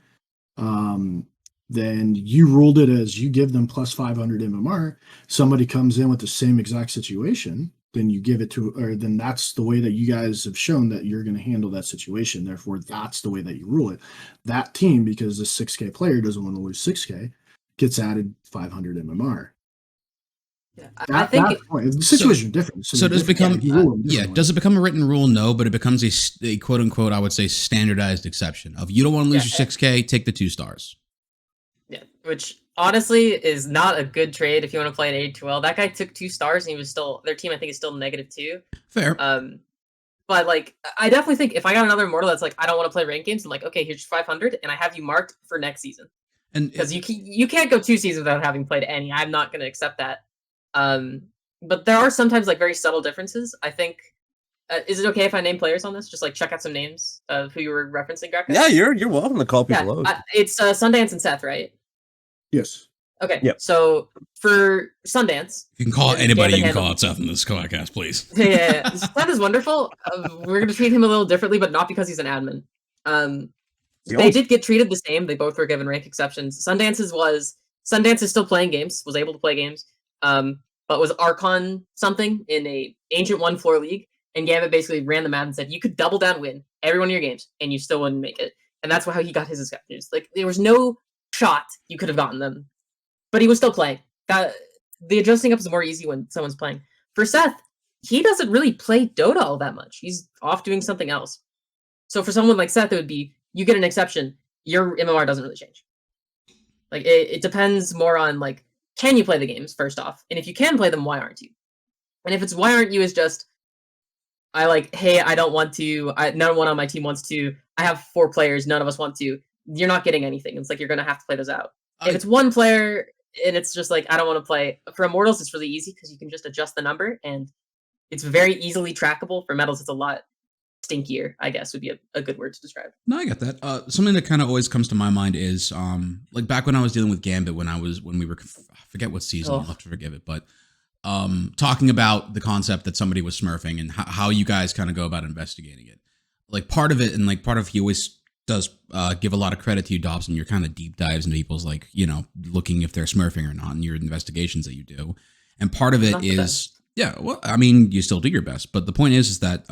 then you ruled it as you give them plus 500 MMR. Somebody comes in with the same exact situation, then you give it to, or then that's the way that you guys have shown that you're going to handle that situation. Therefore, that's the way that you rule it. That team, because the 6K player doesn't want to lose 6K, gets added 500 MMR. Yeah, I think the situation is different. So does it become does it become a written rule? No, but it becomes a quote unquote, I would say, standardized exception of you don't want to lose your 6K, take the 2 stars. Yeah, which honestly is not a good trade if you want to play an 8-2L. That guy took 2 stars and he was still, their team I think is still -2. Fair. But like I definitely think if I got another mortal that's like I don't want to play ranked games, I'm like, okay, here's 500 and I have you marked for next season. And because you can't go 2 seasons without having played any. I'm not going to accept that. But there are sometimes like very subtle differences. I think. Is it okay if I name players on this? Just like check out some names of who you were referencing, Greco? Yeah, you're welcome to call people out. It's Sundance and Seth, right? Yes. Okay. Yep. So for Sundance, If you can call out and anybody, you Gambit can call handle- out Seth in this podcast, please. yeah. Seth is wonderful. We're going to treat him a little differently, but not because he's an admin. They did get treated the same. They both were given rank exceptions. Sundance is still playing games, was able to play games, but was Archon something in a Ancient 1-floor league. And Gambit basically ran the math and said, you could double down win every one of your games, and you still wouldn't make it. And that's how he got his exceptions. Like, there was no shot you could have gotten them. But he was still playing. The adjusting up is more easy when someone's playing. For Seth, he doesn't really play Dota all that much. He's off doing something else. So for someone like Seth, it would be, you get an exception, your MMR doesn't really change. Like, it depends more on, like, can you play the games, first off? And if you can play them, why aren't you? And if it's why aren't you is just, hey, I don't want to, no one on my team wants to, I have 4 players, none of us want to, you're not getting anything. It's like, you're going to have to play those out. If it's one player, and it's just like, I don't want to play, for Immortals, it's really easy, because you can just adjust the number, and it's very easily trackable. For Metals, it's a lot stinkier, I guess, would be a good word to describe. No, I get that. Something that kind of always comes to my mind is, like back when I was dealing with Gambit, when we were, I forget what season, I'll have to forgive it, but talking about the concept that somebody was smurfing and how you guys kind of go about investigating it. Like part of it, and like part of he always does give a lot of credit to you, Dobson, your kind of deep dives into people's, like, looking if they're smurfing or not in your investigations that you do. And part of it is, yeah, well, I mean, you still do your best, but the point is that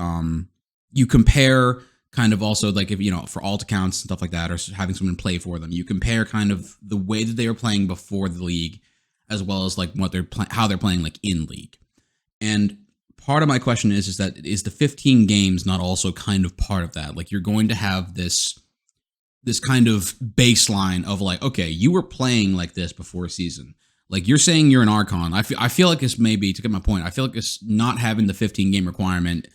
you compare kind of also, like, if for alt accounts and stuff like that, or having someone play for them, you compare kind of the way that they were playing before the league, as well as like how they're playing like in league. And part of my question is that is the 15 games not also kind of part of that? Like, you're going to have this kind of baseline of like, okay, you were playing like this before a season. Like, you're saying you're an Archon. I feel like it's, maybe to get my point, I feel like it's not having the 15 game requirement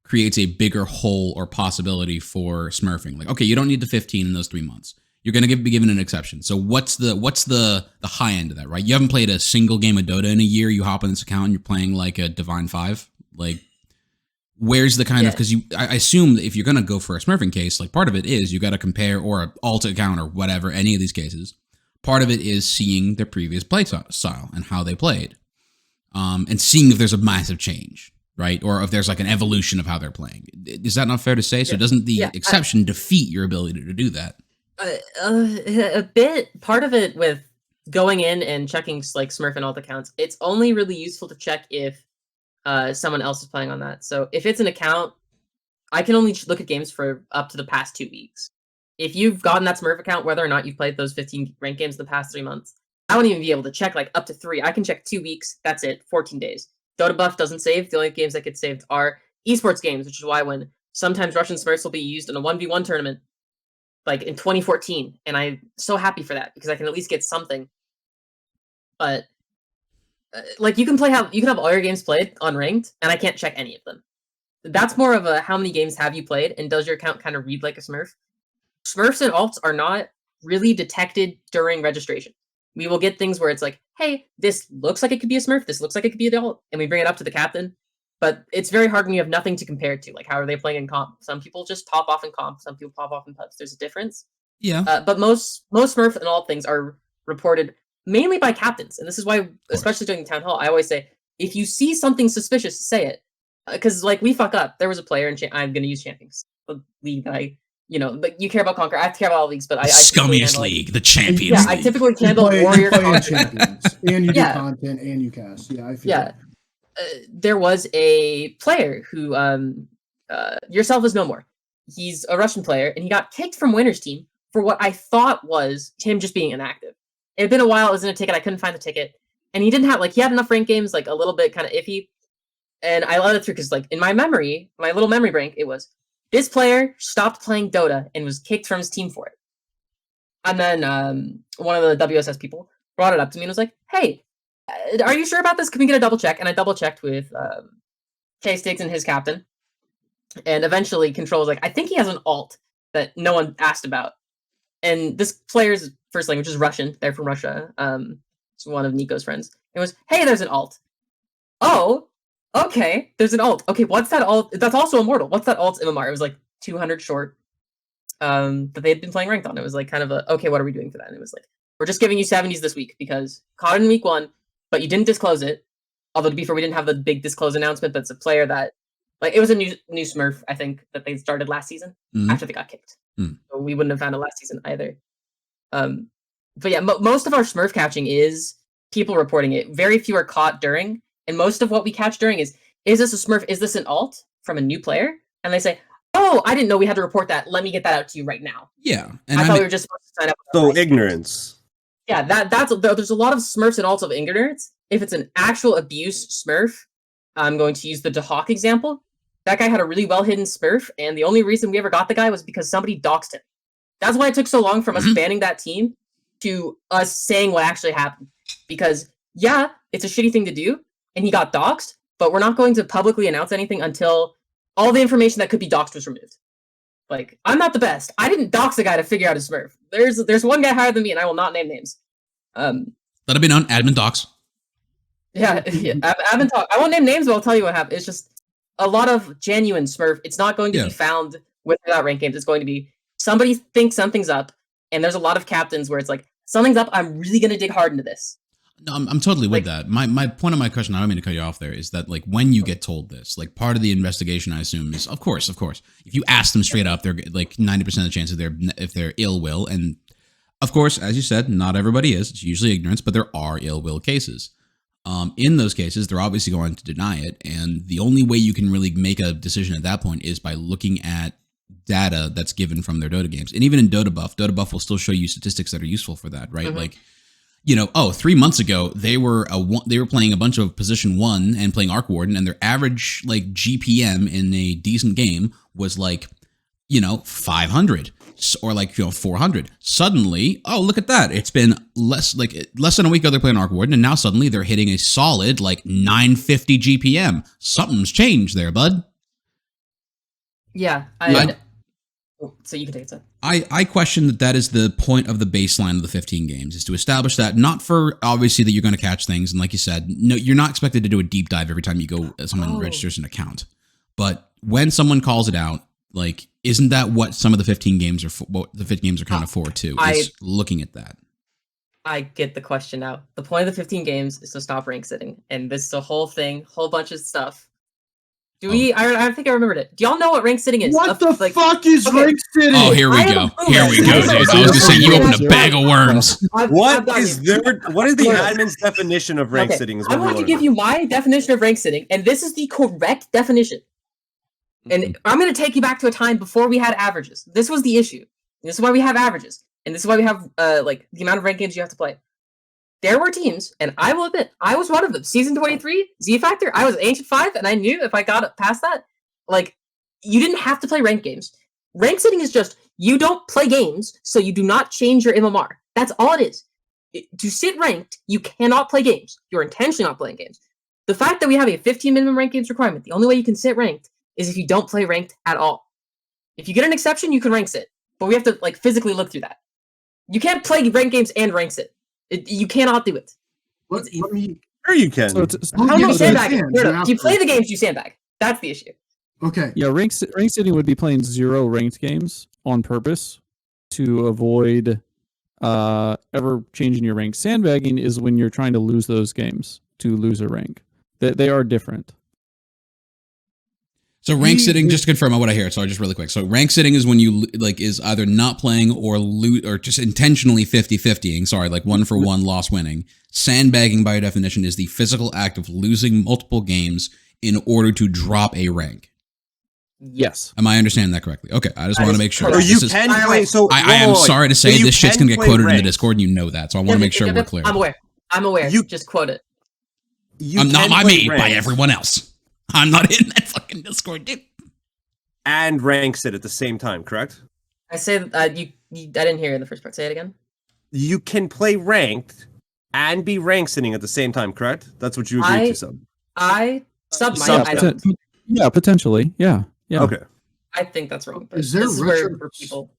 creates a bigger hole or possibility for smurfing. Like, okay, you don't need the 15 in those 3 months. You're going to be given an exception. So what's the high end of that, right? You haven't played a single game of Dota in a year. You hop on this account and you're playing like a Divine 5. Like, where's the kind of, because I assume that if you're going to go for a smurfing case, like part of it is you got to compare, or an alt account or whatever, any of these cases. Part of it is seeing their previous play style and how they played, and seeing if there's a massive change, right? Or if there's like an evolution of how they're playing. Is that not fair to say? So doesn't the exception defeat your ability to do that? A bit. Part of it with going in and checking like Smurf and alt accounts, it's only really useful to check if someone else is playing on that. So if it's an account, I can only look at games for up to the past 2 weeks. If you've gotten that Smurf account, whether or not you've played those 15 ranked games in the past 3 months, I won't even be able to check like up to 3. I can check 2 weeks. That's it. 14 days. Dota buff doesn't save. The only games that get saved are esports games, which is why when sometimes Russian Smurfs will be used in a 1v1 tournament, like in 2014, and I'm so happy for that because I can at least get something. But like you can have all your games played on ranked, and I can't check any of them. That's more of a how many games have you played, and does your account kind of read like a Smurf? Smurfs and alts are not really detected during registration. We will get things where it's like, hey, this looks like it could be a Smurf, this looks like it could be an alt, and we bring it up to the captain. But it's very hard when you have nothing to compare it to. Like, how are they playing in comp? Some people just pop off in comp. Some people pop off in pubs. There's a difference. Yeah. But most Smurf and alt things are reported mainly by captains. And this is why, especially during the town hall, I always say, if you see something suspicious, say it. Because, like, we fuck up. There was a player in I'm going to use Champions, the league that but you care about Conquer. I have to care about all leagues, but I scummiest league, the Champions League. I typically handle Warrior Conquer. Champions, and you do content, and you cast. Yeah, I feel that. There was a player who, yourself is no more. He's a Russian player, and he got kicked from Winner's team for what I thought was him just being inactive. It had been a while. It was in a ticket. I couldn't find the ticket, and he didn't have he had enough ranked games, like a little bit kind of iffy. And I let it through because, like, in my memory, my little memory bank, it was this player stopped playing Dota and was kicked from his team for it. And then one of the WSS people brought it up to me and was like, "Hey, are you sure about this? Can we get a double check?" And I double checked with K-Sticks and his captain. And eventually Control was like, I think he has an alt that no one asked about. And this player's first language is Russian. They're from Russia. It's one of Nico's friends. It was, hey, there's an alt. oh, okay, there's an alt. Okay, what's that alt? That's also immortal. What's that alt's MMR? It was like 200 short. That they had been playing ranked on. It was like kind of a okay, what are we doing for that? And it was like, we're just giving you 70s this week because caught it in week 1, but you didn't disclose it. Although to be fair, we didn't have the big disclose announcement, but it's a player that like it was a new Smurf, I think, that they started last season after they got kicked. So we wouldn't have found it last season either. But yeah, most of our Smurf catching is people reporting it. Very few are caught during, and most of what we catch during is this a Smurf? Is this an alt from a new player? And they say, oh, I didn't know we had to report that. Let me get that out to you right now. Yeah, and I thought we were just supposed to sign up. So ignorance. Yeah, there's a lot of Smurfs and alts of ignorance. If it's an actual abuse Smurf, I'm going to use the DeHawk example. That guy had a really well hidden Smurf, and the only reason we ever got the guy was because somebody doxed him. That's why it took so long from us banning that team to us saying what actually happened. Because yeah, it's a shitty thing to do, and he got doxed, but we're not going to publicly announce anything until all the information that could be doxed was removed. Like, I'm not the best. I didn't dox a guy to figure out his Smurf. There's one guy higher than me, and I will not name names. That'll be known admin docs. Yeah, admin talk. I won't name names, but I'll tell you what happened. It's just a lot of genuine Smurf. It's not going to be found without rank games. It's going to be somebody thinks something's up, and there's a lot of captains where it's like, something's up, I'm really going to dig hard into this. No, I'm totally with that. My point of my question, I don't mean to cut you off there, is that like when you get told this, like part of the investigation, I assume, is of course, if you ask them straight up, they're like 90% of the chance if they're ill will, and of course, as you said, not everybody is. It's usually ignorance, but there are ill will cases. In those cases, they're obviously going to deny it, and the only way you can really make a decision at that point is by looking at data that's given from their Dota games. And even in Dota Buff will still show you statistics that are useful for that, right? Like, 3 months ago they were playing a bunch of position 1 and playing Arc Warden, and their average like GPM in a decent game was like 500 or like 400. Suddenly, oh, look at that, it's been less than a week ago they're playing Arc Warden, and now suddenly they're hitting a solid like 950 GPM. Something's changed there, bud. Yeah, so you can take it. Sir. I question that is the point of the baseline of the 15 games, is to establish that, not for obviously that you're going to catch things, and like you said, no, you're not expected to do a deep dive every time you go someone registers an account, but when someone calls it out, like, isn't that what some of the 15 games are for, what the 15 games are kind of for too, is looking at that. I get the question now. The point of the 15 games is to stop rank sitting, and this is a whole bunch of stuff. I think I remembered it. Do y'all know what rank sitting is? What the fuck is rank sitting? Oh, here we go, dude. I was going to say, you opened a bag of worms. What is the admin's definition of rank sitting? I'm going to give you my definition of rank sitting, and this is the correct definition. And I'm going to take you back to a time before we had averages. This was the issue. This is why we have averages, and this is why we have like the amount of rank games you have to play. There were teams, and I will admit, I was one of them. Season 23, Z Factor, I was Ancient 5, and I knew if I got past that, like, you didn't have to play rank games. Rank sitting is just, you don't play games, so you do not change your MMR. That's all it is. To sit ranked, you cannot play games. You're intentionally not playing games. The fact that we have a 15 minimum rank games requirement, the only way you can sit ranked is if you don't play ranked at all. If you get an exception, you can rank sit, but we have to, like, physically look through that. You can't play rank games and rank sit. You cannot do it. Sure you can. So you sandbag. No, you play the games, you sandbag. That's the issue. Okay. Yeah, rank sitting would be playing 0 ranked games on purpose to avoid ever changing your rank. Sandbagging is when you're trying to lose those games to lose a rank. They are different. So rank sitting, just to confirm what I hear, sorry, just really quick. So rank sitting is when you like is either not playing or just intentionally 50-50ing, sorry, like 1-for-1 loss winning. Sandbagging by definition is the physical act of losing multiple games in order to drop a rank. Yes. Am I understanding that correctly? Okay, I just want to make sure. I am sorry to say this shit's going to get quoted in the Discord, and you know that, so I want to make sure we're clear. I'm aware. You just quote it. Not by me, by everyone else. I'm not in that fucking Discord, dude. And rank sit at the same time, correct? I say I didn't hear you in the first part. Say it again. You can play ranked and be rank sitting at the same time, correct? That's what you agreed to, Sub. I don't. Yeah, potentially. Yeah. Okay. I think that's wrong. Is there this is where for people?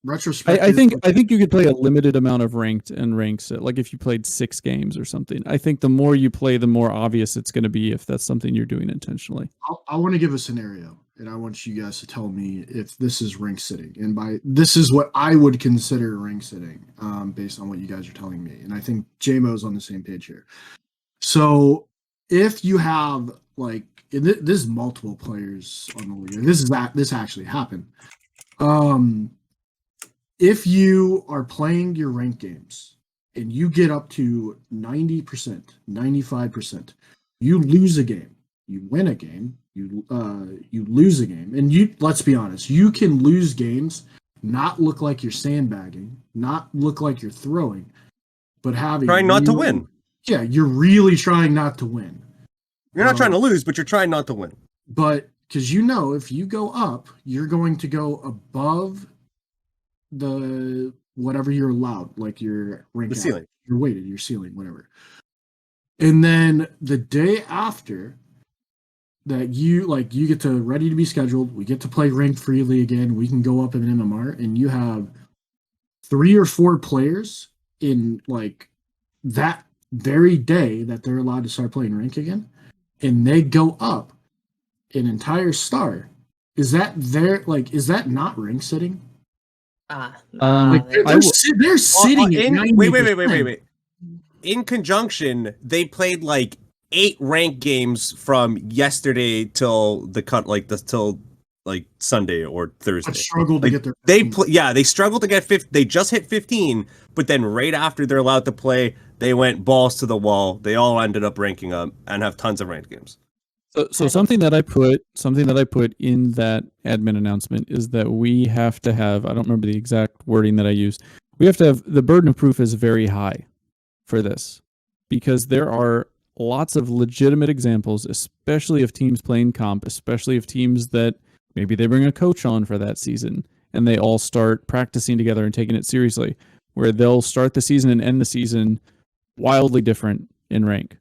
retrospective. I think you could play a limited amount of ranked and ranks it. Like if you played 6 games or something. I think the more you play, the more obvious it's going to be if that's something you're doing intentionally. I want to give a scenario, and I want you guys to tell me if this is rank sitting. And by this is what I would consider rank sitting, based on what you guys are telling me. And I think JMO's on the same page here. So if you have like this is multiple players on the league. This actually happened. If you are playing your ranked games and you get up to 90%, 95%, you lose a game, you win a game, you lose a game, and let's be honest, you can lose games, not look like you're sandbagging, not look like you're throwing, but trying not to win. Yeah, you're really trying not to win. You're not trying to lose, but you're trying not to win. But because if you go up, you're going to go above the whatever you're allowed, like your rank, the ceiling, your weighted, your ceiling, whatever. And then the day after that, you get to ready to be scheduled. We get to play ranked freely again. We can go up in MMR, and you have 3 or 4 players in like that very day that they're allowed to start playing rank again, and they go up an entire star. Is that not rank sitting? They're sitting at 90%. Wait. In conjunction, they played like 8 ranked games from yesterday till Sunday or Thursday. I struggled to get their. They struggled to get 50. They just hit 15, but then right after they're allowed to play, they went balls to the wall. They all ended up ranking up and have tons of ranked games. So something that I put in that admin announcement is that we have to have, I don't remember the exact wording that I used. We have to have, the burden of proof is very high for this because there are lots of legitimate examples, especially of teams playing comp, especially of teams that maybe they bring a coach on for that season and they all start practicing together and taking it seriously, where they'll start the season and end the season wildly different in rank.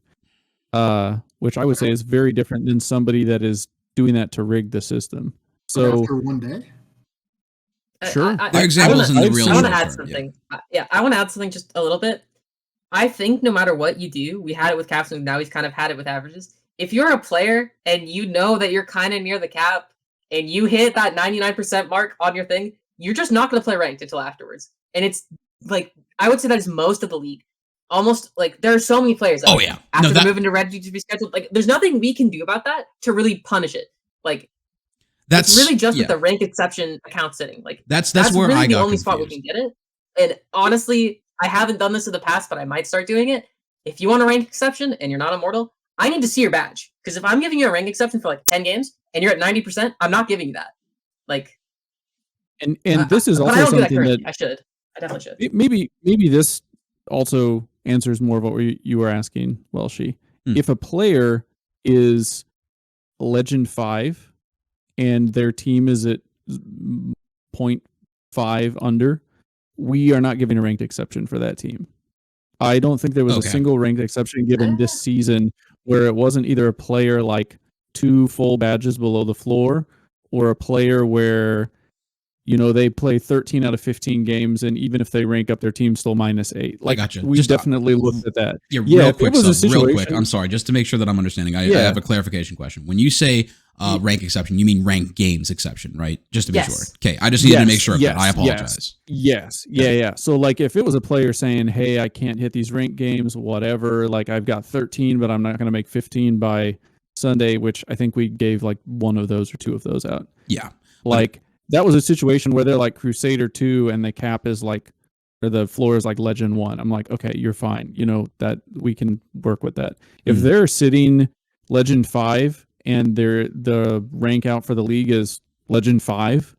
Which I would say is very different than somebody that is doing that to rig the system. So after one day, sure. There are examples in the real I want to world. add something. I want to add something just a little bit. I think no matter what you do, we had it with caps and now we've kind of had it with averages. If you're a player and you know that you're kind of near the cap and you hit that 99% mark on your thing, you're just not going to play ranked until afterwards. And it's like, I would say that is most of the league. Almost like there are so many players. Oh yeah. After they're moving to red to be scheduled, like there's nothing we can do about that to really punish it. Like that's really just with the rank exception account sitting. Like that's where really I got the only spot we can get it. And honestly, I haven't done this in the past, but I might start doing it. If you want a rank exception and you're not immortal, I need to see your badge. Because if I'm giving you a rank exception for like 10 games and you're at 90%, I'm not giving you that. Like, and this is also something that I definitely should. Maybe this also answers more of what you were asking, Welshie. If a player is Legend 5 and their team is at 0.5 under, we are not giving a ranked exception for that team. I don't think there was a single ranked exception given this season where it wasn't either a player like 2 full badges below the floor or a player where they play 13 out of 15 games, and even if they rank up, their team's still -8. Like, I gotcha. We definitely looked at that. Real quick. I'm sorry, just to make sure that I'm understanding. I have a clarification question. When you say rank exception, you mean rank games exception, right? Just to be sure. Okay, I just needed to make sure. I apologize. Yes. Yeah. So, like, if it was a player saying, "Hey, I can't hit these ranked games, whatever. Like, I've got 13, but I'm not going to make 15 by Sunday," which I think we gave like 1 of those or 2 of those out. Yeah. Like. That was a situation where they're like Crusader 2 and the cap is like, or the floor is like Legend 1. I'm like, okay, you're fine. That we can work with that. If they're sitting Legend 5 and the rank out for the league is Legend 5,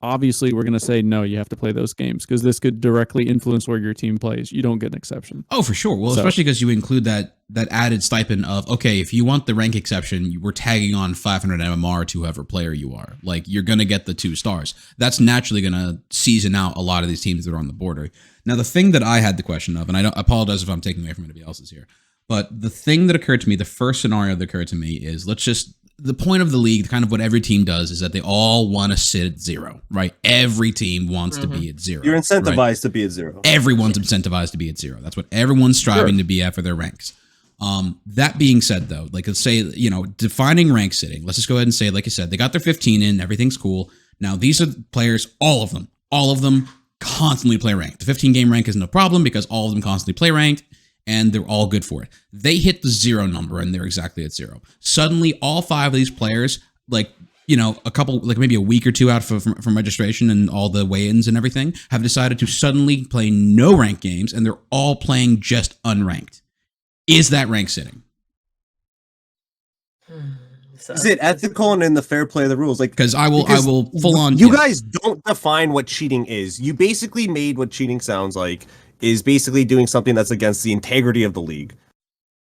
obviously we're going to say, no, you have to play those games because this could directly influence where your team plays. You don't get an exception. Oh, for sure. Well, especially because you include that added stipend of, okay, if you want the rank exception, we're tagging on 500 MMR to whoever player you are. Like, you're going to get the 2 stars. That's naturally going to season out a lot of these teams that are on the border. Now, the thing that I had the question of, and I apologize if I'm taking away from anybody else's here, but the thing that occurred to me, the first scenario that occurred to me is, let's just the point of the league, kind of what every team does, is that they all want to sit at 0, right? Every team wants to be at 0. You're incentivized right? to be at 0. Everyone's incentivized to be at 0. That's what everyone's striving to be at for their ranks. That being said, though, like let's say, defining rank sitting, let's just go ahead and say, like you said, they got their 15 in, everything's cool. Now, these are the players, all of them constantly play ranked. The 15 game rank is no problem because all of them constantly play ranked and they're all good for it. They hit the 0 number and they're exactly at 0. Suddenly, all 5 of these players, like, a couple, like maybe a week or 2 out from registration and all the weigh-ins and everything, have decided to suddenly play no ranked games and they're all playing just unranked. Is that rank sitting? Is it ethical and in the fair play of the rules? Like, because I will full on. You guys don't define what cheating is. You basically made what cheating sounds like is basically doing something that's against the integrity of the league.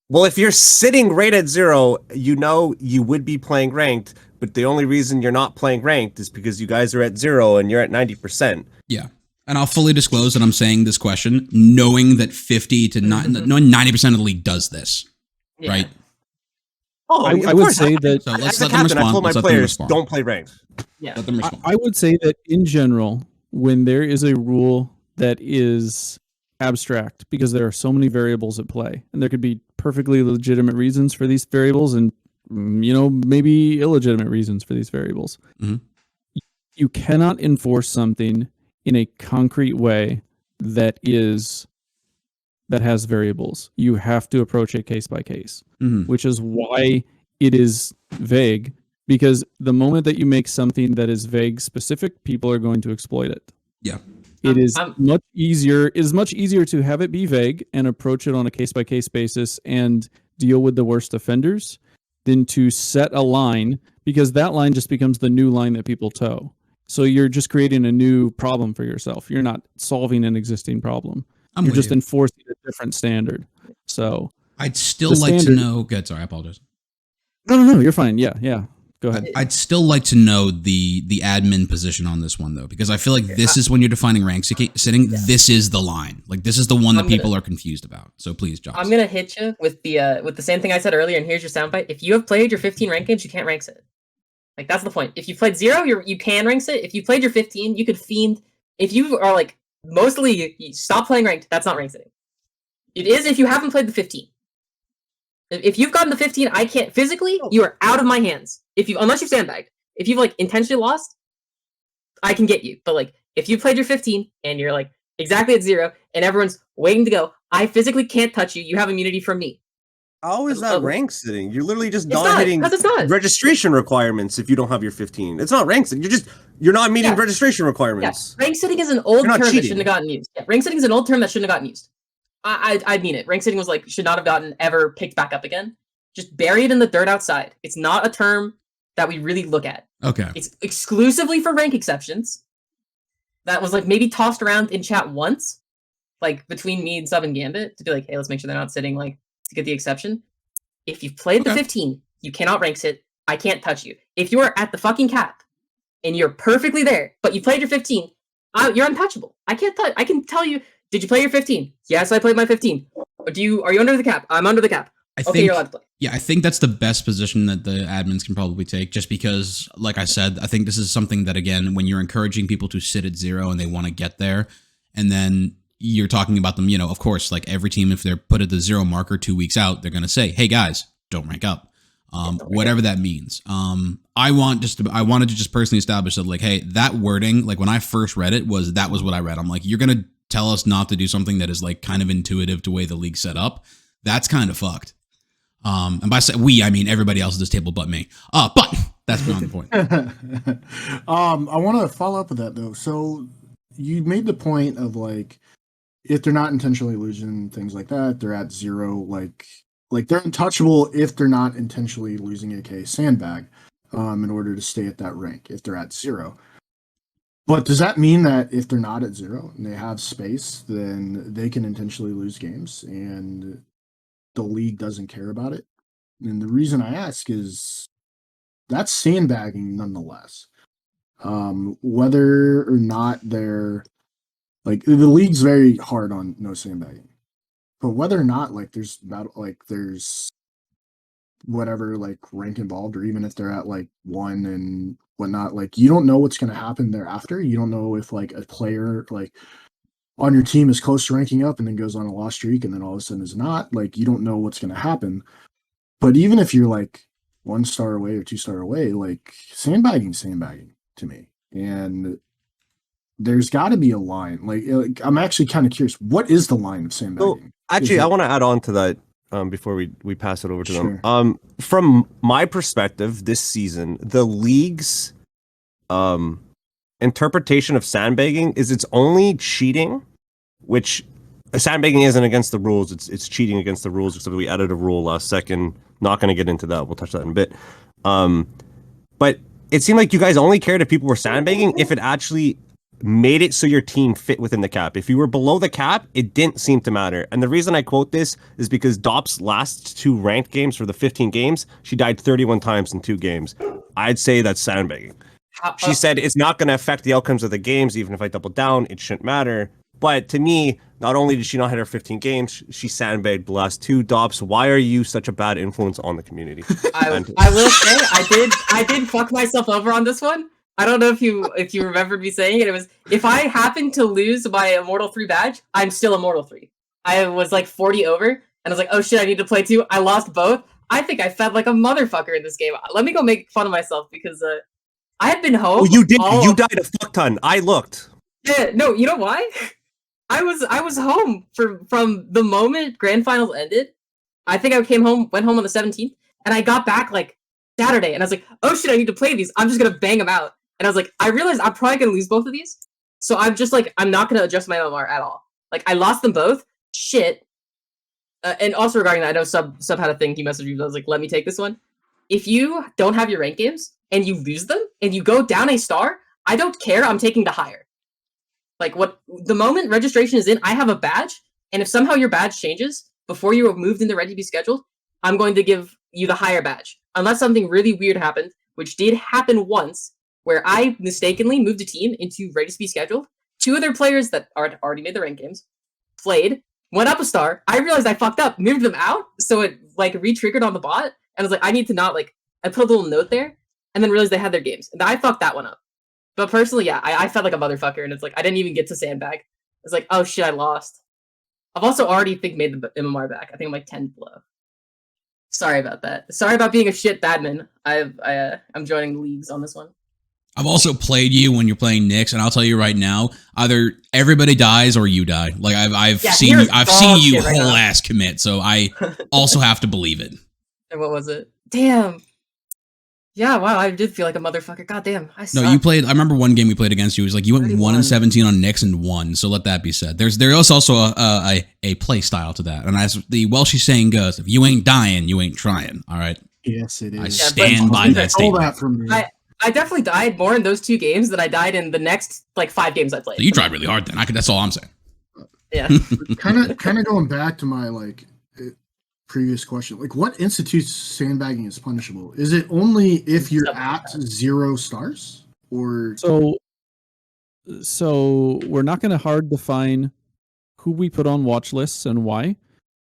Well, if you're sitting right at 0, you would be playing ranked, but the only reason you're not playing ranked is because you guys are at 0 and you're at 90%. Yeah. And I'll fully disclose that I'm saying this question knowing that 50 to knowing 90% of the league does this, right? Oh, I would say that. So let's as a let them captain, respond. I told my Let's let them players, respond. don't play ranked. Yeah. Let them respond. I would say that in general, when there is a rule that is abstract, because there are so many variables at play, and there could be perfectly legitimate reasons for these variables, and maybe illegitimate reasons for these variables. Mhm. You cannot enforce something in a concrete way that has variables. You have to approach it case by case, which is why it is vague, because the moment that you make something that is vague specific, people are going to exploit it. Yeah. It is much easier to have it be vague and approach it on a case by case basis and deal with the worst offenders than to set a line, because that line just becomes the new line that people toe. So you're just creating a new problem for yourself. You're not solving an existing problem. You're just enforcing a different standard. So I'd still like to know. Good, sorry, I apologize. No, you're fine. Yeah. Go ahead. I'd still like to know the admin position on this one though, because I feel like this is when you're defining rank sitting. Yeah. This is the line. Like this is the one that people are confused about. So please, Josh. I'm gonna hit you with the same thing I said earlier, and here's your soundbite. If you have played your 15 rank games, you can't rank sit. Like that's the point. If you played 0, you can rank sit. If you played your 15, you could fiend. If you are like mostly you stop playing ranked, that's not rank sitting. It is if you haven't played the 15. If you've gotten the 15, I can't physically. You are out of my hands. Unless you've sandbagged. If you've like intentionally lost, I can get you. But like if you played your 15 and you're like exactly at 0 and everyone's waiting to go, I physically can't touch you. You have immunity from me. How is that rank sitting? You're literally just not hitting registration requirements if you don't have your 15. It's not rank sitting. You're not meeting registration requirements. Yeah. Rank sitting is an old term that shouldn't have gotten used. Yeah. Rank sitting is an old term that shouldn't have gotten used. I mean it. Rank sitting was like should not have gotten ever picked back up again. Just bury it in the dirt outside. It's not a term that we really look at. Okay. It's exclusively for rank exceptions. That was like maybe tossed around in chat once, like between me and Sub and Gambit, to be like, hey, let's make sure they're not sitting like to get the exception. If you've played the 15, you cannot rank sit. I can't touch you. If you are at the fucking cap and you're perfectly there, but you played your 15, you're untouchable. I can't touch. I can tell you, did you play your 15? Yes, I played my 15. Are you under the cap? I'm under the cap. You're allowed to play. Yeah, I think that's the best position that the admins can probably take, just because, like I said, I think this is something that, again, when you're encouraging people to sit at 0 and they want to get there, and then you're talking about them, of course, like every team, if they're put at the 0 marker 2 weeks out, they're going to say, hey guys, don't rank up. Whatever that means. I wanted to just personally establish that, like, hey, that wording, like when I first read it, that was what I read. I'm like, you're going to tell us not to do something that is like kind of intuitive to the way the league's set up. That's kind of fucked. And by we, I mean everybody else at this table but me. But that's beyond the point. I want to follow up with that though. So you made the point of like, if they're not intentionally losing, things like that, they're at 0. Like they're untouchable if they're not intentionally losing, aka sandbag, in order to stay at that rank. If they're at 0. But does that mean that if they're not at 0 and they have space, then they can intentionally lose games and the league doesn't care about it? And the reason I ask is that's sandbagging nonetheless. Whether or not they're like, the league's very hard on no sandbagging, but whether or not like there's whatever like rank involved, or even if they're at like 1 and whatnot, like you don't know what's going to happen thereafter. You don't know if like a player like on your team is close to ranking up and then goes on a loss streak and then all of a sudden is not. Like you don't know what's going to happen. But even if you're like 1 star away or 2 star away, like sandbagging to me. And there's got to be a line. Like I'm actually kind of curious, what is the line of sandbagging? Actually, I want to add on to that before we pass it over to Sure. them. From my perspective, this season, the league's interpretation of sandbagging is it's only cheating, which sandbagging isn't against the rules. It's cheating against the rules. Except we added a rule last second. Not going to get into that. We'll touch that in a bit. But it seemed like you guys only cared if people were sandbagging if it actually made it so your team fit within the cap. If you were below the cap, it didn't seem to matter. And the reason I quote this is because Dop's last 2 ranked games for the 15 games, she died 31 times in 2 games. I'd say that's sandbagging. She said it's not going to affect the outcomes of the games, even if I double down, it shouldn't matter. But to me, not only did she not hit her 15 games, she sandbagged the last 2. Dops, why are you such a bad influence on the community? I will say I did fuck myself over on this one. I don't know if you remembered me saying it. It was, if I happen to lose my Immortal 3 badge, I'm still Immortal 3. I was like 40 over, and I was like, oh shit, I need to play 2. I lost both. I think I fed like a motherfucker in this game. Let me go make fun of myself because I had been home. Oh, you did. You died a fuck ton. I looked. Yeah, no, you know why? I was home from the moment Grand Finals ended. I think I went home on the 17th, and I got back like Saturday, and I was like, oh shit, I need to play these. I'm just gonna bang them out. And I was like, I realized I'm probably gonna lose both of these, so I'm just like, I'm not gonna adjust my MMR at all. Like, I lost them both. Shit. And also regarding that, I know Sub had a thing. He messaged me. I was like, let me take this one. If you don't have your rank games and you lose them and you go down a star, I don't care. I'm taking the higher. Like, the moment registration is in, I have a badge, and if somehow your badge changes before you have moved into ready to be scheduled, I'm going to give you the higher badge. Unless something really weird happened, which did happen once, where I mistakenly moved a team into ready to be scheduled. 2 other players that already made the rank games played, went up a star. I realized I fucked up, moved them out, so it like re-triggered on the bot, and I was like, I need to not like. I put a little note there, and then realized they had their games, and I fucked that one up. But personally, yeah, I felt like a motherfucker, and it's like I didn't even get to sandbag. It's like, oh shit, I lost. I've also already made the MMR back. I think I'm like 10 below. Sorry about that. Sorry about being a shit badman. I'm joining leagues on this one. I've also played you when you're playing Nyx, and I'll tell you right now, either everybody dies or you die. Like I've seen you right whole now. ass commit, so I also have to believe it. And what was it? Damn. Yeah, wow, I did feel like a motherfucker. God damn, I suck. No, you played. I remember one game we played against you. It was like you went 31. 1-17 on Nyx and won. So let that be said. There is also a play style to that, and as the Welsh saying goes, if you ain't dying, you ain't trying. All right. Yes, it is. I stand by that Stole statement. that from me. I definitely died more in those 2 games than I died in the next like 5 games I played. So you tried really hard then. That's all I'm saying. Yeah. kind of going back to my like previous question, like what institutes sandbagging as punishable? Is it only if you're at 0 stars, or So we're not going to hard define who we put on watch lists and why,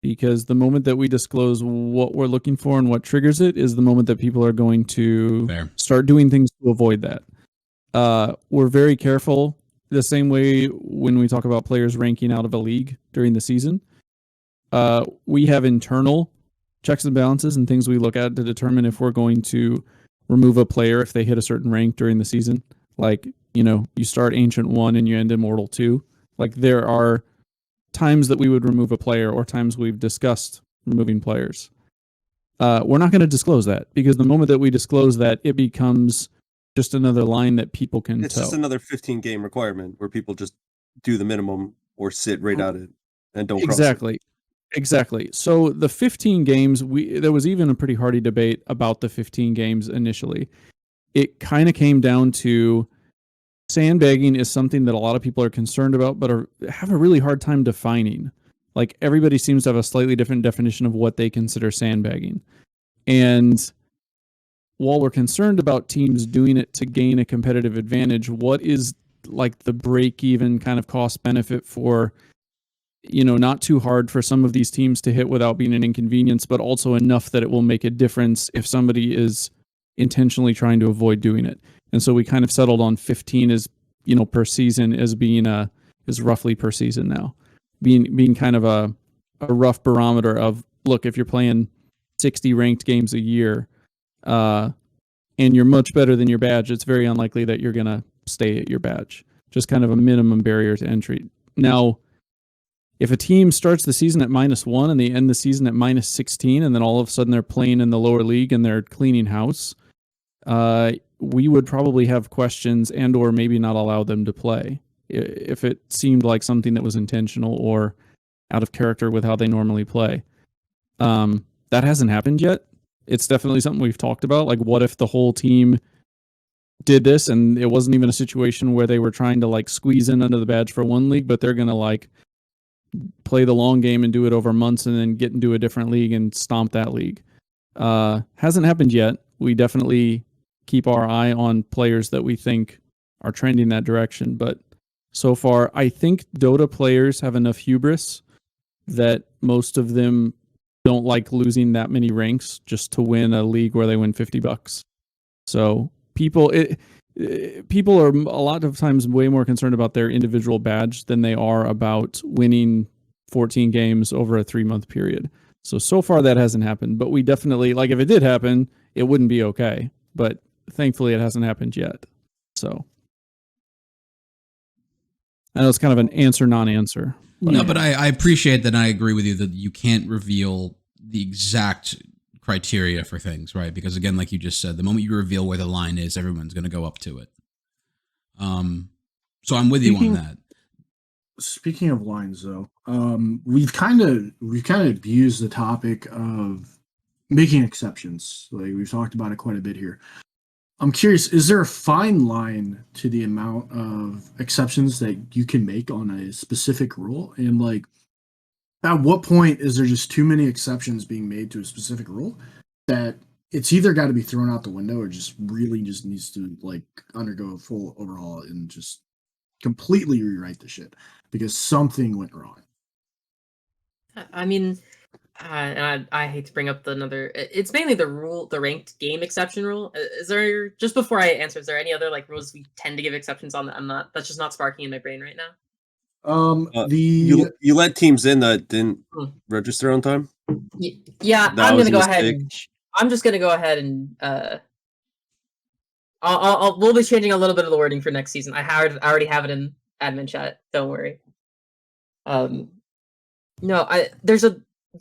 because the moment that we disclose what we're looking for and what triggers it is the moment that people are going to start doing things to avoid that. We're very careful the same way when we talk about players ranking out of a league during the season. We have internal checks and balances and things we look at to determine if we're going to remove a player if they hit a certain rank during the season. Like, you start Ancient 1 and you end Immortal 2. Like, there are times that we would remove a player or times we've discussed removing players. We're not going to disclose that because the moment that we disclose that, it becomes just another line that people can It's toe. just another 15 game requirement where people just do the minimum or sit right at it and don't cross it. Exactly. So the 15 games, there was even a pretty hearty debate about the 15 games initially. It kind of came down to sandbagging is something that a lot of people are concerned about, but have a really hard time defining. Like, everybody seems to have a slightly different definition of what they consider sandbagging. And while we're concerned about teams doing it to gain a competitive advantage, what is like the break-even kind of cost benefit for not too hard for some of these teams to hit without being an inconvenience, but also enough that it will make a difference if somebody is intentionally trying to avoid doing it. And so we kind of settled on 15 as, per season as being is roughly per season now, being kind of a rough barometer of, look, if you're playing 60 ranked games a year, and you're much better than your badge, it's very unlikely that you're going to stay at your badge. Just kind of a minimum barrier to entry. Now, if a team starts the season at -1 and they end the season at -16, and then all of a sudden they're playing in the lower league and they're cleaning house, we would probably have questions and or maybe not allow them to play if it seemed like something that was intentional or out of character with how they normally play. That hasn't happened yet. It's definitely something we've talked about. Like, what if the whole team did this and it wasn't even a situation where they were trying to like squeeze in under the badge for one league, but they're going to like play the long game and do it over months and then get into a different league and stomp that league. Hasn't happened yet. We definitely keep our eye on players that we think are trending that direction. But so far, I think Dota players have enough hubris that most of them don't like losing that many ranks just to win a league where they win $50. So people are a lot of times way more concerned about their individual badge than they are about winning 14 games over a 3-month period. So far that hasn't happened, but we definitely, like, if it did happen, it wouldn't be okay. But thankfully it hasn't happened yet. So I know it's kind of an answer, non-answer. No, but I appreciate that. And I agree with you that you can't reveal the exact criteria for things, right? Because again, like you just said, the moment you reveal where the line is, everyone's going to go up to it. So I'm with you on that. Speaking of lines, though, we've kind of abused the topic of making exceptions. Like, we've talked about it quite a bit here. I'm curious, is there a fine line to the amount of exceptions that you can make on a specific rule? And like, at what point is there just too many exceptions being made to a specific rule that it's either got to be thrown out the window or just really just needs to like undergo a full overhaul and just completely rewrite the shit because something went wrong? I mean, and I hate to bring up it's mainly the ranked game exception rule. Is there, just before I answer, is there any other like rules we tend to give exceptions on that that's just not sparking in my brain right now? You let teams in that didn't register on time. Yeah, That I'm was gonna a go ahead. mistake. I'm just gonna go ahead and we'll be changing a little bit of the wording for next season. I already have it in admin chat. Don't worry. No, there's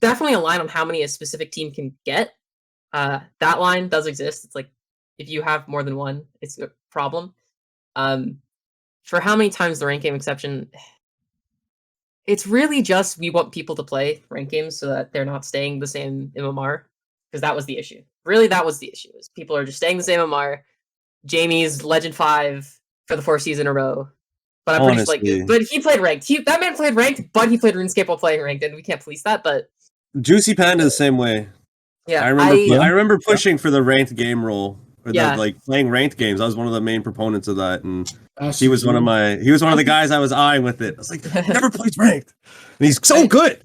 definitely a line on how many a specific team can get. That line does exist. It's like if you have more than one, it's a problem. For how many times the rank game exception, it's really just we want people to play rank games so that they're not staying the same MMR, because that was the issue. Really, that was the issue. Is people are just staying the same MMR. Jamie's Legend 5 for the 4th season in a row. But I'm pretty like, but he played ranked. That man played ranked, but he played RuneScape while playing ranked, and we can't police that. But Juicy Panda the same way. Yeah, I remember pushing for the ranked game rule, or the, like playing ranked games. I was one of the main proponents of that, and he was one of the guys I was eyeing with it. I was like, never plays ranked, and he's so good.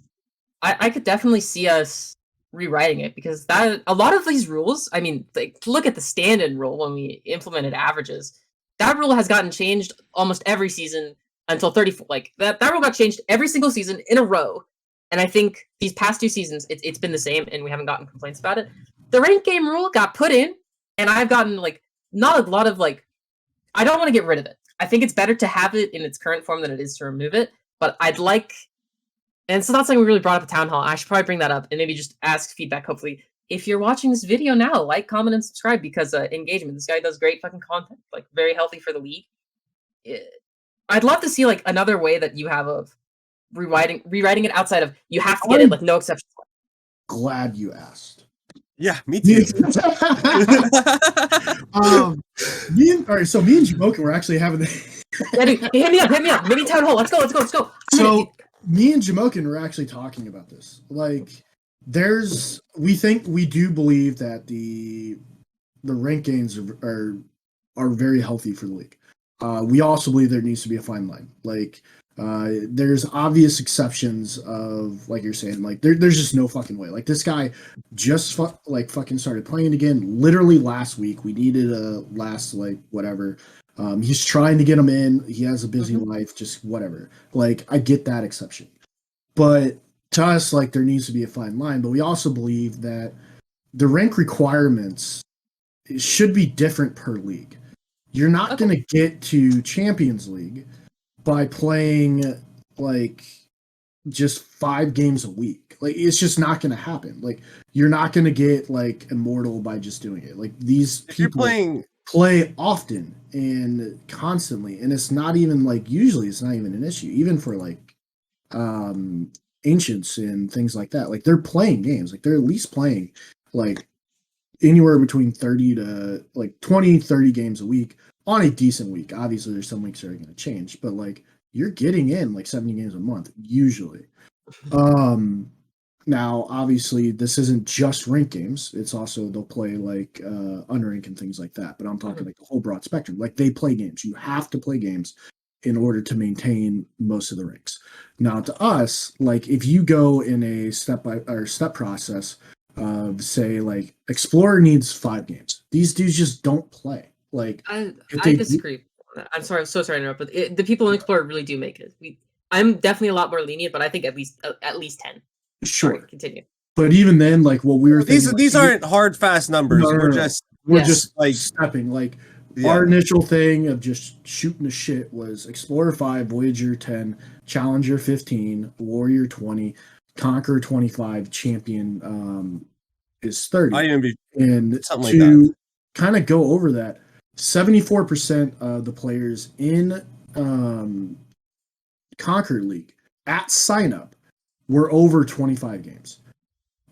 I could definitely see us rewriting it, because that a lot of these rules. I mean, like, look at the stand-in rule when we implemented averages. That rule has gotten changed almost every season until 34. Like that rule got changed every single season in a row. And I think these past 2 seasons, it's been the same, and we haven't gotten complaints about it. The rank game rule got put in, and I've gotten like not a lot of like. I don't want to get rid of it. I think it's better to have it in its current form than it is to remove it. But I'd like, and so that's something we really brought up at Town Hall. I should probably bring that up and maybe just ask feedback. Hopefully, if you're watching this video now, like, comment, and subscribe, because engagement. This guy does great fucking content, like very healthy for the league. I'd love to see like another way that you have of rewriting it outside of you have to get it, like no exceptions. Glad you asked. Yeah, me too. Me and Jamoken were actually having Yeah, dude, hit me up. Mini Town Hall. Let's go. So me and Jamoken were actually talking about this. Like, we do believe that the rank games are very healthy for the league. We also believe there needs to be a fine line. Like, There's obvious exceptions of, like you're saying, like there's just no fucking way. Like this guy just fucking started playing again literally last week. We needed a last like whatever. He's trying to get him in. He has a busy life, just whatever. Like I get that exception, but to us, like there needs to be a fine line. But we also believe that the rank requirements should be different per league. You're not going to get to Champions League by playing like just 5 games a week. Like it's just not going to happen. Like you're not going to get like immortal by just doing it. Like these people play often and constantly, and it's not even like usually it's not even an issue even for like ancients and things like that. Like they're playing games. Like they're at least playing like anywhere between 30 to like 20 30 games a week on a decent week. Obviously there's some weeks that are going to change, but like you're getting in like 70 games a month usually. Now obviously this isn't just rank games, it's also they'll play like unrank and things like that, but I'm talking like the whole broad spectrum. Like they play games, you have to play games in order to maintain most of the ranks. Now to us, like if you go in a step process of say like Explorer needs 5 games, these dudes just don't play. Like I disagree. I'm sorry, I'm so sorry to interrupt, but the people in Explorer really do make it. I'm definitely a lot more lenient, but I think at least 10. Sure. Sorry, continue. But even then, like what we were thinking, these aren't hard fast numbers. No, we're Yes. just like stepping. Like our initial thing of just shooting the shit was Explorer 5, Voyager 10, Challenger 15, Warrior 20, Conqueror 25, Champion is 30. And something to like that. kind of go over that, 74% of the players in Conqueror League at sign up were over 25 games.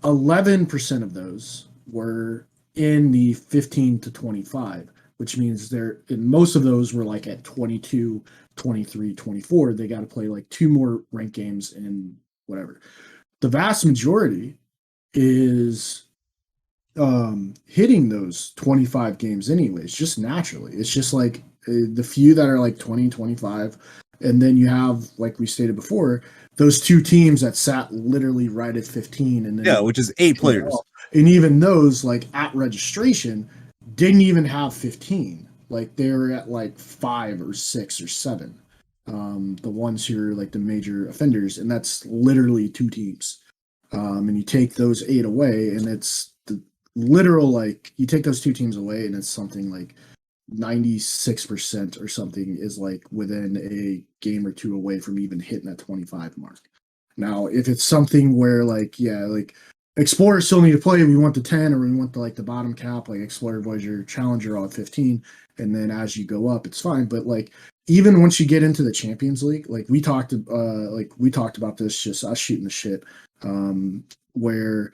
11% of those were in the 15 to 25, which means most of those were like at 22, 23, 24. They got to play like 2 more ranked games and whatever. The vast majority is hitting those 25 games anyways, just naturally. It's just like the few that are like 20, 25, and then you have, like we stated before, those 2 teams that sat literally right at 15, and then which is 8 players. And even those like at registration didn't even have 15. Like they were at like 5 or 6 or 7. The ones who are like the major offenders, and that's literally 2 teams. And you take those 8 away, and it's the literal, like you take those 2 teams away, and it's something like 96% or something is like within a game or 2 away from even hitting that 25 mark. Now, if it's something where like Explorer still need to play, we want the 10 or we want the bottom cap, like Explorer, Voyager, Challenger all at 15, and then as you go up, it's fine. But like even once you get into the Champions League, like we talked about this, just us shooting the shit, where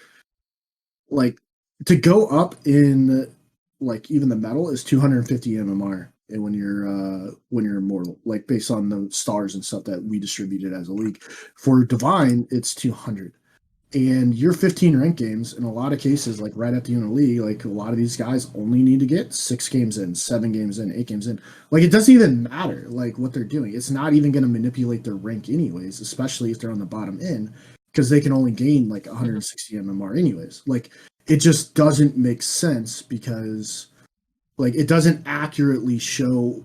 like to go up in like even the metal is 250 MMR, and when you're immortal, like based on the stars and stuff that we distributed as a league. For divine, it's 200, and your 15 rank games in a lot of cases, like right at the end of the league, like a lot of these guys only need to get 6 games in, 7 games in, 8 games in. Like it doesn't even matter like what they're doing. It's not even going to manipulate their rank anyways, especially if they're on the bottom end, because they can only gain like 160 MMR anyways. Like it just doesn't make sense, because like it doesn't accurately show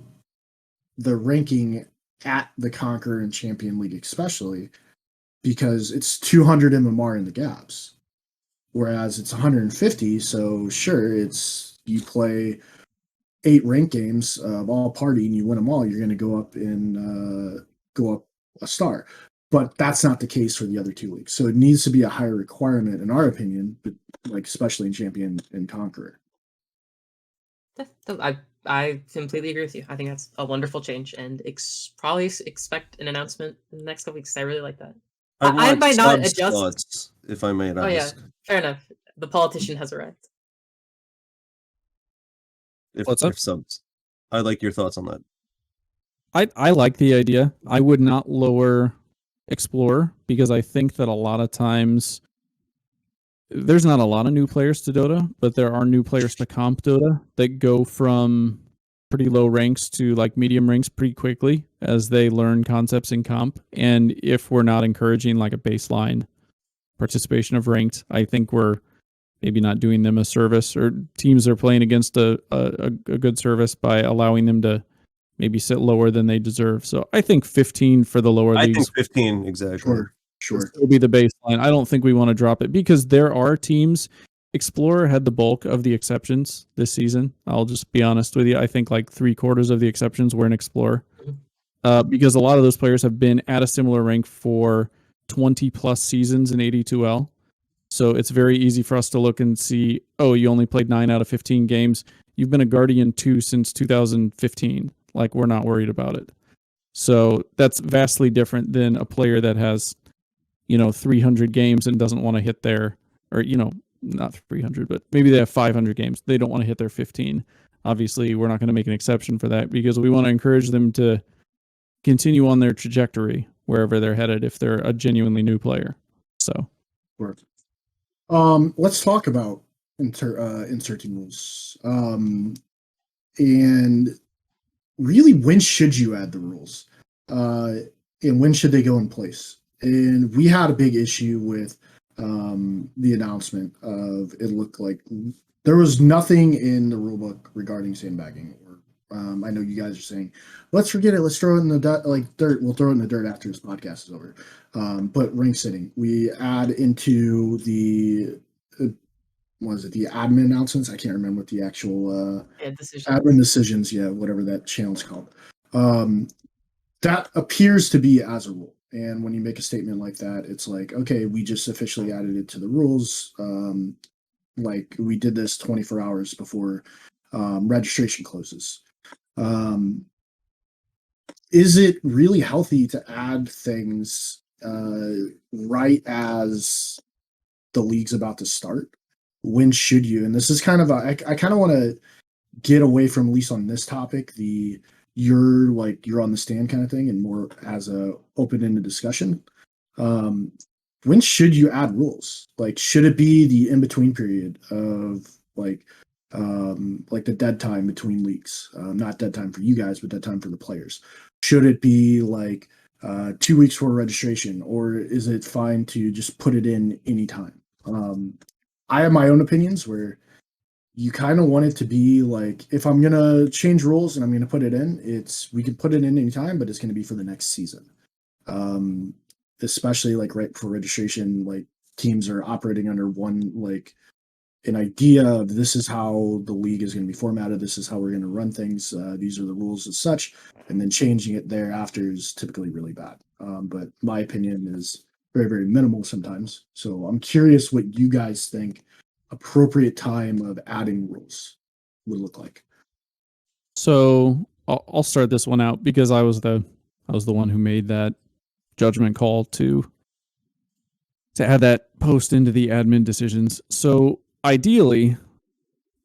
the ranking at the Conqueror and Champion League, especially because it's 200 MMR in the gaps, whereas it's 150. So sure, it's you play 8 rank games of all party and you win them all, you're going to go up a star. But that's not the case for the other 2 leagues. So it needs to be a higher requirement, in our opinion, but like especially in Champion and Conqueror. I completely agree with you. I think that's a wonderful change, and probably expect an announcement in the next couple weeks. I really like that. I might not adjust. Slots, if I may ask. Oh yeah, fair enough. The politician has arrived. If subs, I'd like your thoughts on that. I like the idea. I would not lower Explorer, because I think that a lot of times there's not a lot of new players to Dota, but there are new players to comp Dota that go from pretty low ranks to like medium ranks pretty quickly as they learn concepts in comp. And if we're not encouraging like a baseline participation of ranked, I think we're maybe not doing them a service, or teams are playing against a good service by allowing them to maybe sit lower than they deserve. So I think 15 for the lower I leagues think 15 exactly. Sure. will be the baseline. I don't think we want to drop it because there are teams. Explorer had the bulk of the exceptions this season. I'll just be honest with you. I think like 3/4 of the exceptions were in Explorer, because a lot of those players have been at a similar rank for 20 plus seasons in 82L. So it's very easy for us to look and see, oh, you only played 9 out of 15 games. You've been a Guardian 2 since 2015. Like, we're not worried about it. So that's vastly different than a player that has, 300 games and doesn't want to hit their, or, not 300, but maybe they have 500 games. They don't want to hit their 15. Obviously, we're not going to make an exception for that because we want to encourage them to continue on their trajectory wherever they're headed if they're a genuinely new player. So, let's talk about inserting rules. And really, when should you add the rules? And when should they go in place? And we had a big issue with the announcement of, it looked like there was nothing in the rulebook regarding sandbagging. Or I know you guys are saying, let's forget it. Let's throw it in the dirt. We'll throw it in the dirt after this podcast is over. But rank sitting, we add into the the admin announcements? I can't remember what the actual admin decisions. Yeah, whatever that channel's called. That appears to be as a rule. And when you make a statement like that, it's like, okay, we just officially added it to the rules. Like we did this 24 hours before registration closes. Is it really healthy to add things right as the league's about to start? When should you? And this is kind of I kind of want to get away from, at least on this topic, you're on the stand kind of thing, and more as a open-ended discussion. When should you add rules? Like, should it be the in-between period of like the dead time between leagues? Not dead time for you guys, but dead time for the players. Should it be like 2 weeks for registration, or is it fine to just put it in anytime? I have my own opinions where you kind of want it to be like, if I'm gonna change rules and I'm gonna put it in, we can put it in anytime, but it's gonna be for the next season. Especially like right before registration, like teams are operating under an idea of, this is how the league is going to be formatted. This is how we're going to run things. These are the rules as such, and then changing it thereafter is typically really bad. But my opinion is very, very minimal sometimes. So I'm curious what you guys think appropriate time of adding rules would look like. So I'll start this one out because I was the one who made that judgment call to add that post into the admin decisions. So ideally,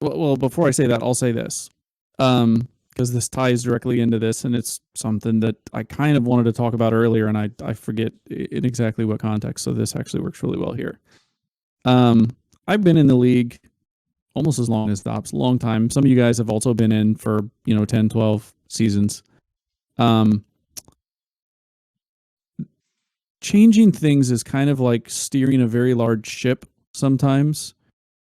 well, before I say that, I'll say this, because this ties directly into this, and it's something that I kind of wanted to talk about earlier, and I forget in exactly what context. So this actually works really well here. I've been in the league almost as long as Dops, a long time. Some of you guys have also been in for 10, 12 seasons. Changing things is kind of like steering a very large ship. Sometimes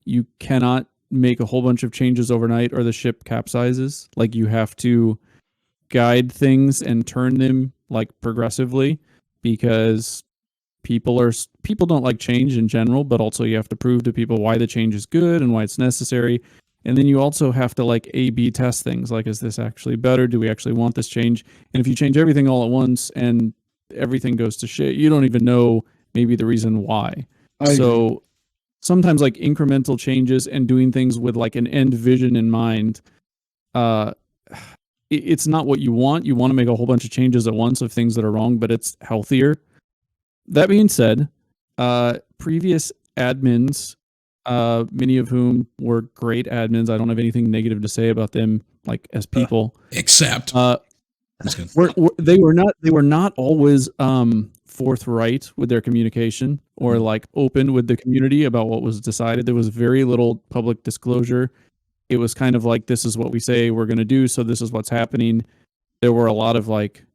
you cannot make a whole bunch of changes overnight or the ship capsizes. Like, you have to guide things and turn them like progressively, because people don't like change in general, but also you have to prove to people why the change is good and why it's necessary. And then you also have to like A/B test things. Like, is this actually better? Do we actually want this change? And if you change everything all at once and everything goes to shit, you don't even know maybe the reason why. So sometimes like incremental changes and doing things with like an end vision in mind, it's not what you want. You want to make a whole bunch of changes at once of things that are wrong, but it's healthier. That being said, previous admins, many of whom were great admins, I don't have anything negative to say about them, like as people, except they were not always forthright with their communication or like open with the community about what was decided. There was very little public disclosure. it was kind of like, this is what we say we're going to do, so this is what's happening. There were a lot of like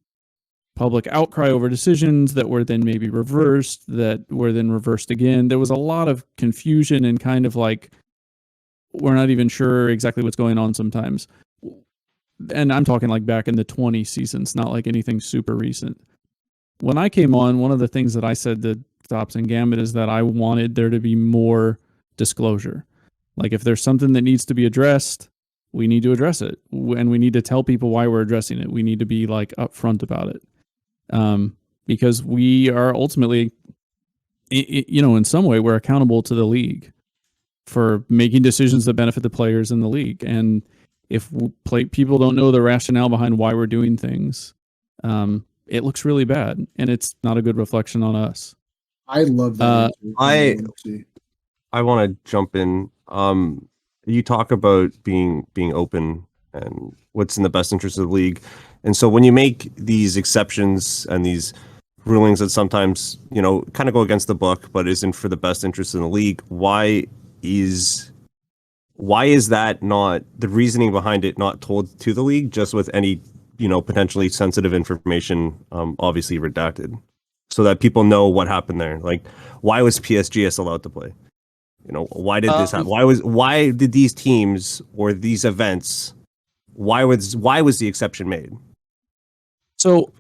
public outcry over decisions that were then maybe reversed, that were then reversed again. There was a lot of confusion and kind of like, we're not even sure exactly what's going on sometimes. And I'm talking like back in the 20 seasons, not like anything super recent. When I came on, one of the things that I said to Stops and Gambit is that I wanted there to be more disclosure. Like if there's something that needs to be addressed, we need to address it. And we need to tell people why we're addressing it. We need to be like upfront about it. Because we are ultimately, in some way, we're accountable to the league for making decisions that benefit the players in the league. And if people don't know the rationale behind why we're doing things, it looks really bad, and it's not a good reflection on us. I love that. I want to jump in. You talk about being open and what's in the best interest of the league. And so when you make these exceptions and these rulings that sometimes, kind of go against the book, but isn't for the best interest in the league, why is that not the reasoning behind it not told to the league, just with any, potentially sensitive information, obviously redacted, so that people know what happened there? Like, why was PSGS allowed to play? Why did this happen? Why did these teams or these events, why was the exception made? So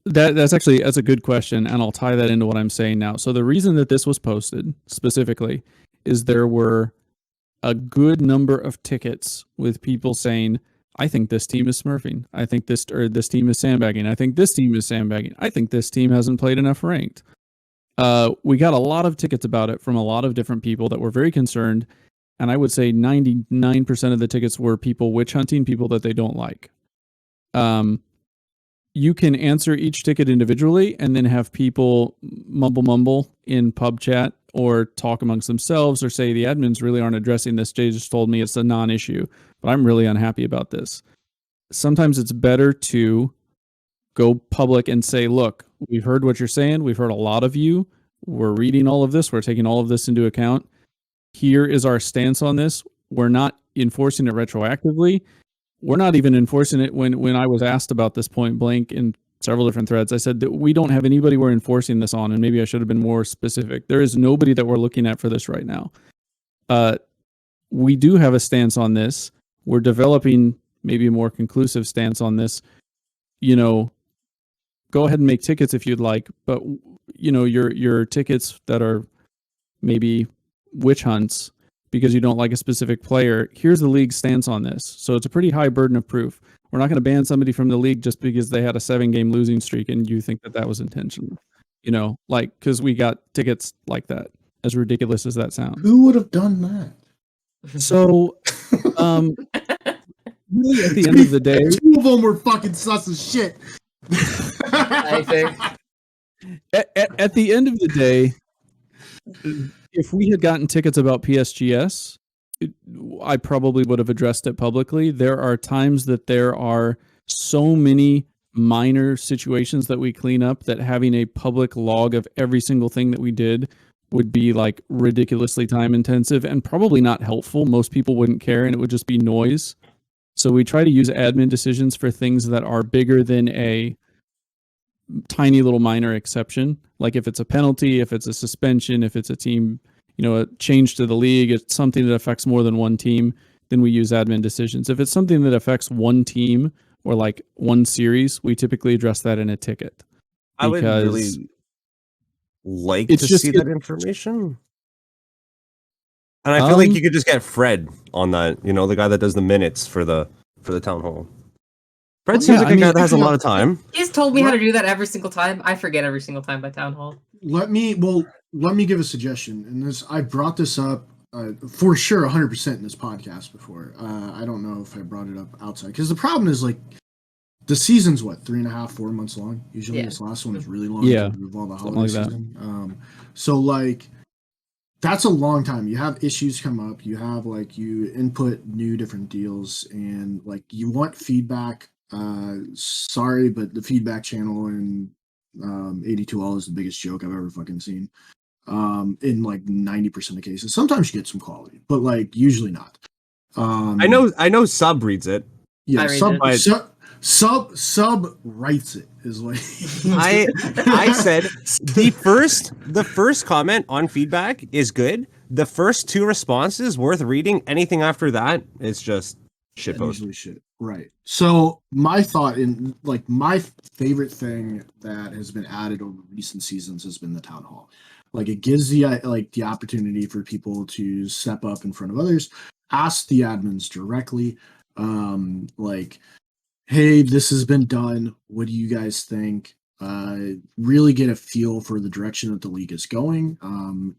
that's a good question, and I'll tie that into what I'm saying now. So the reason that this was posted specifically is there were a good number of tickets with people saying, I think this team is smurfing. I think this team is sandbagging. I think this team is sandbagging. I think this team hasn't played enough ranked. We got a lot of tickets about it from a lot of different people that were very concerned. And I would say 99% of the tickets were people witch hunting people that they don't like. You can answer each ticket individually and then have people mumble in pub chat or talk amongst themselves or say the admins really aren't addressing this. Jay just told me it's a non-issue, but I'm really unhappy about this. Sometimes it's better to go public and say, look, we've heard what you're saying. We've heard a lot of you. We're reading all of this. We're taking all of this into account. Here is our stance on this. We're not enforcing it retroactively. We're not even enforcing it. When I was asked about this point blank in several different threads, I said that we don't have anybody we're enforcing this on, and maybe I should have been more specific. There is nobody that we're looking at for this right now. We do have a stance on this. We're developing maybe a more conclusive stance on this. Go ahead and make tickets if you'd like, but your tickets that are maybe witch hunts because you don't like a specific player, here's the league's stance on this. So it's a pretty high burden of proof. We're not going to ban somebody from the league just because they had a 7-game losing streak and you think that was intentional. Because we got tickets like that, as ridiculous as that sounds. Who would have done that? So, really at the end of the day, 2 of them were fucking sus as shit. At the end of the day, if we had gotten tickets about PSGS, I probably would have addressed it publicly. There are times that there are so many minor situations that we clean up that having a public log of every single thing that we did would be like ridiculously time intensive and probably not helpful. Most people wouldn't care and it would just be noise. So we try to use admin decisions for things that are bigger than a tiny little minor exception. Like if it's a penalty, if it's a suspension, if it's a team, a change to the league, it's something that affects more than one team, then we use admin decisions. If it's something that affects one team or like one series, we typically address that in a ticket. I would really like to see that information. And I feel like you could just get Fred on that, the guy that does the minutes for the town hall. Fred seems like a guy that has a lot of time. He's told me how to do that every single time. I forget every single time by town hall. Let me give a suggestion. And I brought this up for sure 100% in this podcast before. I don't know if I brought it up outside because the problem is like the season's 3.5, 4 months long. Usually this last one is really long. Yeah, with all the something holiday like season. So like that's a long time. You have issues come up. You have you input new different deals and you want feedback. Sorry, but the feedback channel in 82all is the biggest joke I've ever fucking seen. In 90% of cases. Sometimes you get some quality, but usually not. I know Sub reads it. Yeah, I read it. Sub writes it is what I said the first comment on feedback is good. The first 2 responses worth reading. Anything after that is just shitpost. usually shit. Right. So my thought in like my favorite thing that has been added over recent seasons has been the town hall. Like it gives the opportunity for people to step up in front of others, ask the admins directly, like, hey, this has been done. What do you guys think? Really get a feel for the direction that the league is going.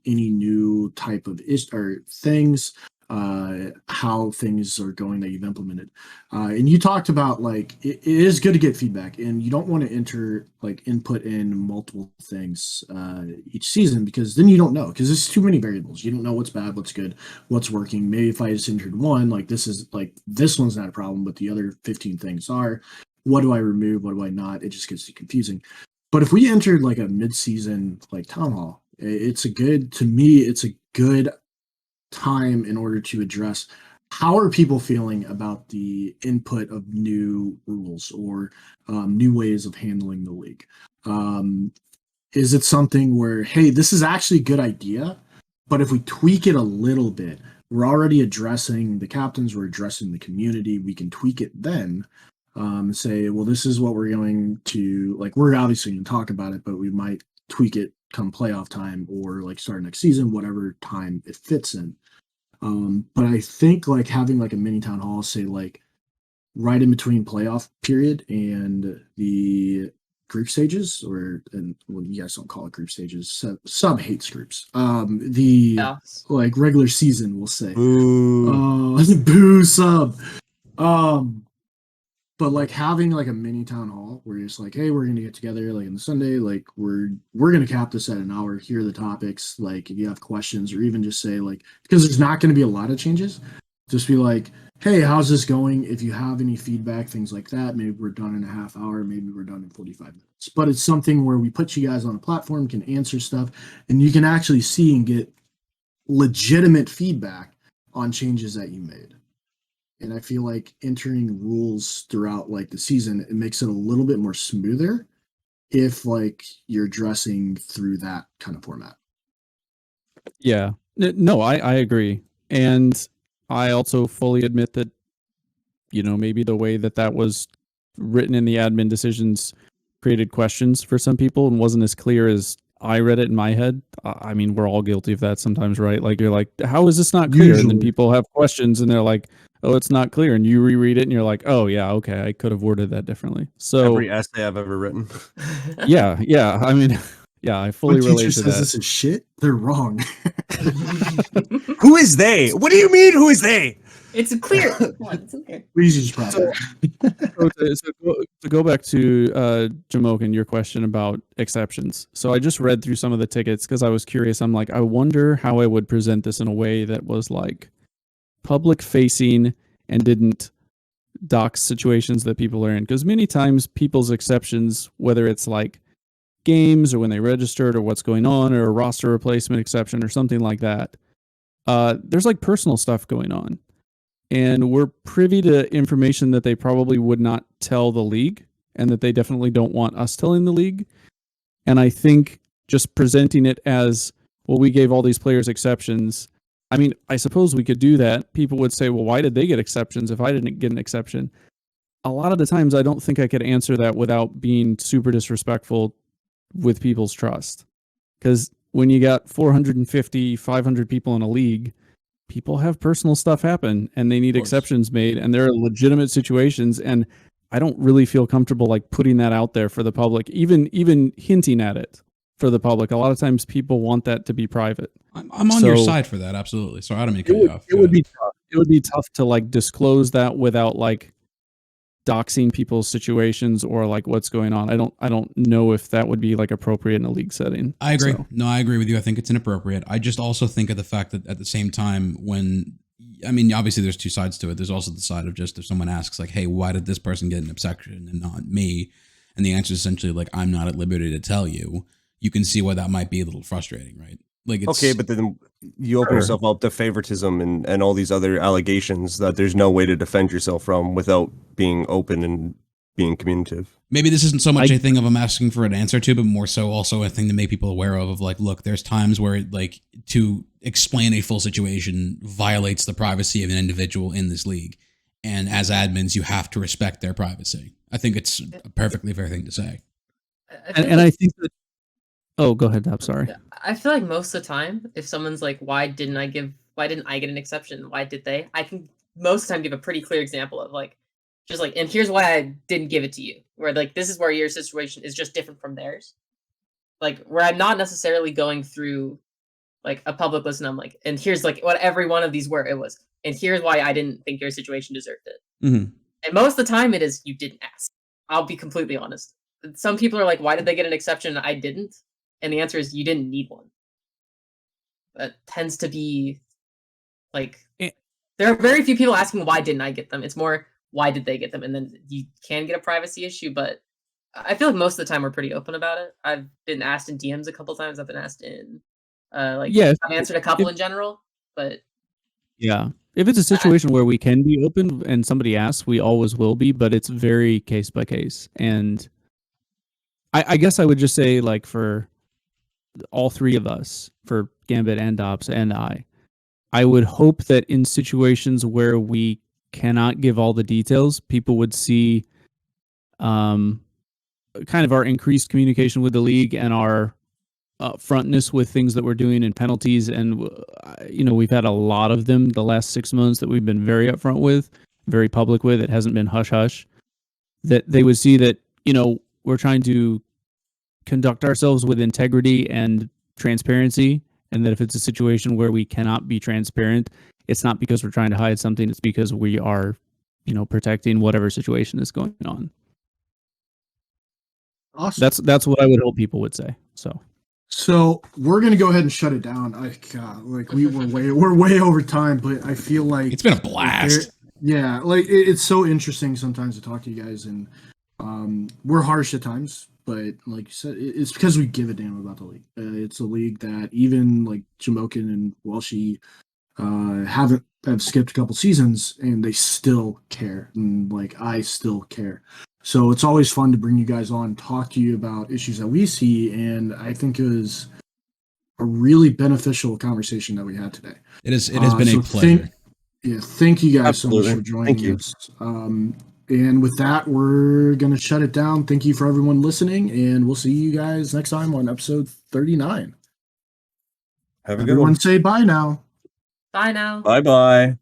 Any new type of or things, how things are going that you've implemented. And you talked about like it is good to get feedback, and you don't want to input in multiple things each season, because then you don't know, because there's too many variables. You don't know what's bad, what's good, what's working. Maybe if I just entered one, like this one's not a problem, but the other 15 things are. What do I remove? What do I not? It just gets confusing. But if we entered like a mid-season like town hall, it's a good time in order to address how are people feeling about the input of new rules or new ways of handling the league. Is it something where, hey, this is actually a good idea, but if we tweak it a little bit, we're already addressing the captains, we're addressing the community, we can tweak it then. Say, well, this is what we're going to, like, we're obviously going to talk about it, but we might tweak it come playoff time or like start next season, whatever time it fits in. But I think like having like a mini town hall, say like right in between playoff period and the group stages, well, you guys don't call it group stages. Sub hates groups. Like regular season, we'll say. Boo Sub. But like having like a mini town hall where you're just like, hey, we're gonna get together like on the Sunday, like we're gonna cap this at an hour. Here are the topics. Like if you have questions, or even just say like, because there's not gonna be a lot of changes, just be like, hey, how's this going? If you have any feedback, things like that, maybe we're done in a half hour, maybe we're done in 45 minutes. But it's something where we put you guys on a platform, can answer stuff, and you can actually see and get legitimate feedback on changes that you made. And I feel like entering rules throughout like the season, it makes it a little bit more smoother if like you're addressing through that kind of format. Yeah, no, I agree. And I also fully admit that, maybe the way that was written in the admin decisions created questions for some people and wasn't as clear as I read it in my head. I mean, we're all guilty of that sometimes, right? Like you're like, how is this not clear? Usually. And then people have questions and they're like, oh, it's not clear. And you reread it and you're like, oh yeah, okay, I could have worded that diffdifferently. So every essay I've ever written. yeah. I mean, yeah, I fully relate to teacher that. says this is shit, they're wrong. Who is they? What do you mean, who is they? It's clear. It's clear. To go back to Jamokin, your question about exceptions. So I just read through some of the tickets because I was curious. I'm like, I wonder how I would present this in a way that was like public facing and didn't dox situations that people are in. Because many times people's exceptions, whether it's like games or when they registered or what's going on or a roster replacement exception or something like that, there's like personal stuff going on. And we're privy to information that they probably would not tell the league and that they definitely don't want us telling the league. And I think just presenting it as, well, we gave all these players exceptions. I mean, I suppose we could do that. People would say, well, why did they get exceptions if I didn't get an exception? A lot of the times I don't think I could answer that without being super disrespectful with people's trust. Because when you got 450, 500 people in a league, people have personal stuff happen and they need exceptions made, and there are legitimate situations. And I don't really feel comfortable like putting that out there for the public, even hinting at it for the public. A lot of times people want that to be private. I'm on your side for that. Absolutely. Sorry, I don't mean to cut you off. It would be tough. It would be tough to like disclose that without like doxing people's situations or like what's going on. I don't know if that would be like appropriate in a league setting. I agree. So. No, I agree with you. I think it's inappropriate. I just also think of the fact that at the same time, obviously there's two sides to it. There's also the side of just if someone asks like, hey, why did this person get an exception and not me? And the answer is essentially like, I'm not at liberty to tell you. You can see why that might be a little frustrating, right? Like it's Okay, but then you open Sure. yourself up to favoritism and all these other allegations that there's no way to defend yourself from without being open and being communicative. maybe this isn't so much a thing of I'm asking for an answer to, but more so also a thing to make people aware of like, look, there's times where like to explain a full situation violates the privacy of an individual in this league. And as admins, you have to respect their privacy. I think it's a perfectly fair thing to say. And I think that. Oh, go ahead. I'm sorry. I feel like most of the time, if someone's like, why didn't I get an exception? Why did they? I can most of the time give a pretty clear example of like, just like, and here's why I didn't give it to you. Where like, this is where your situation is just different from theirs. Like, where I'm not necessarily going through like a public list and I'm like, and here's like what every one of these were it was. And here's why I didn't think your situation deserved it. Mhm. And most of the time it is you didn't ask. I'll be completely honest. Some people are like, why did they get an exception and I didn't? And the answer is you didn't need one. That tends to be like there are very few people asking why didn't I get them. It's more why did they get them, and then you can get a privacy issue. But I feel like most of the time we're pretty open about it. I've been asked in DMs a couple times. I've been asked in Yeah, I've answered a couple in general. But Yeah. If it's a situation where we can be open and somebody asks, we always will be, but it's very case by case. And I guess I would just say, like, for all three of us, for Gambit and Dobbs and I would hope that in situations where we cannot give all the details, people would see kind of our increased communication with the league and our upfrontness with things that we're doing and penalties. And, we've had a lot of them the last 6 months that we've been very upfront with, very public with. It hasn't been hush hush. That they would see that, we're trying to conduct ourselves with integrity and transparency. And that if it's a situation where we cannot be transparent, it's not because we're trying to hide something. It's because we are, protecting whatever situation is going on. Awesome. That's what I would hope people would say. So we're gonna go ahead and shut it down. We're way over time, but I feel like It's been a blast. Yeah, like it's so interesting sometimes to talk to you guys, and we're harsh at times, but like you said, it's because we give a damn about the league. It's a league that even like Jamokin and Welshie have skipped a couple seasons, and they still care, and like I still care. So it's always fun to bring you guys on, talk to you about issues that we see, and I think it was a really beneficial conversation that we had today. It has been a pleasure. Thank you guys Absolutely. so much for joining Thank you. us. And with that, we're going to shut it down. Thank you for everyone listening, and we'll see you guys next time on episode 39. Have a good Everyone one. say bye now. bye now. Bye bye.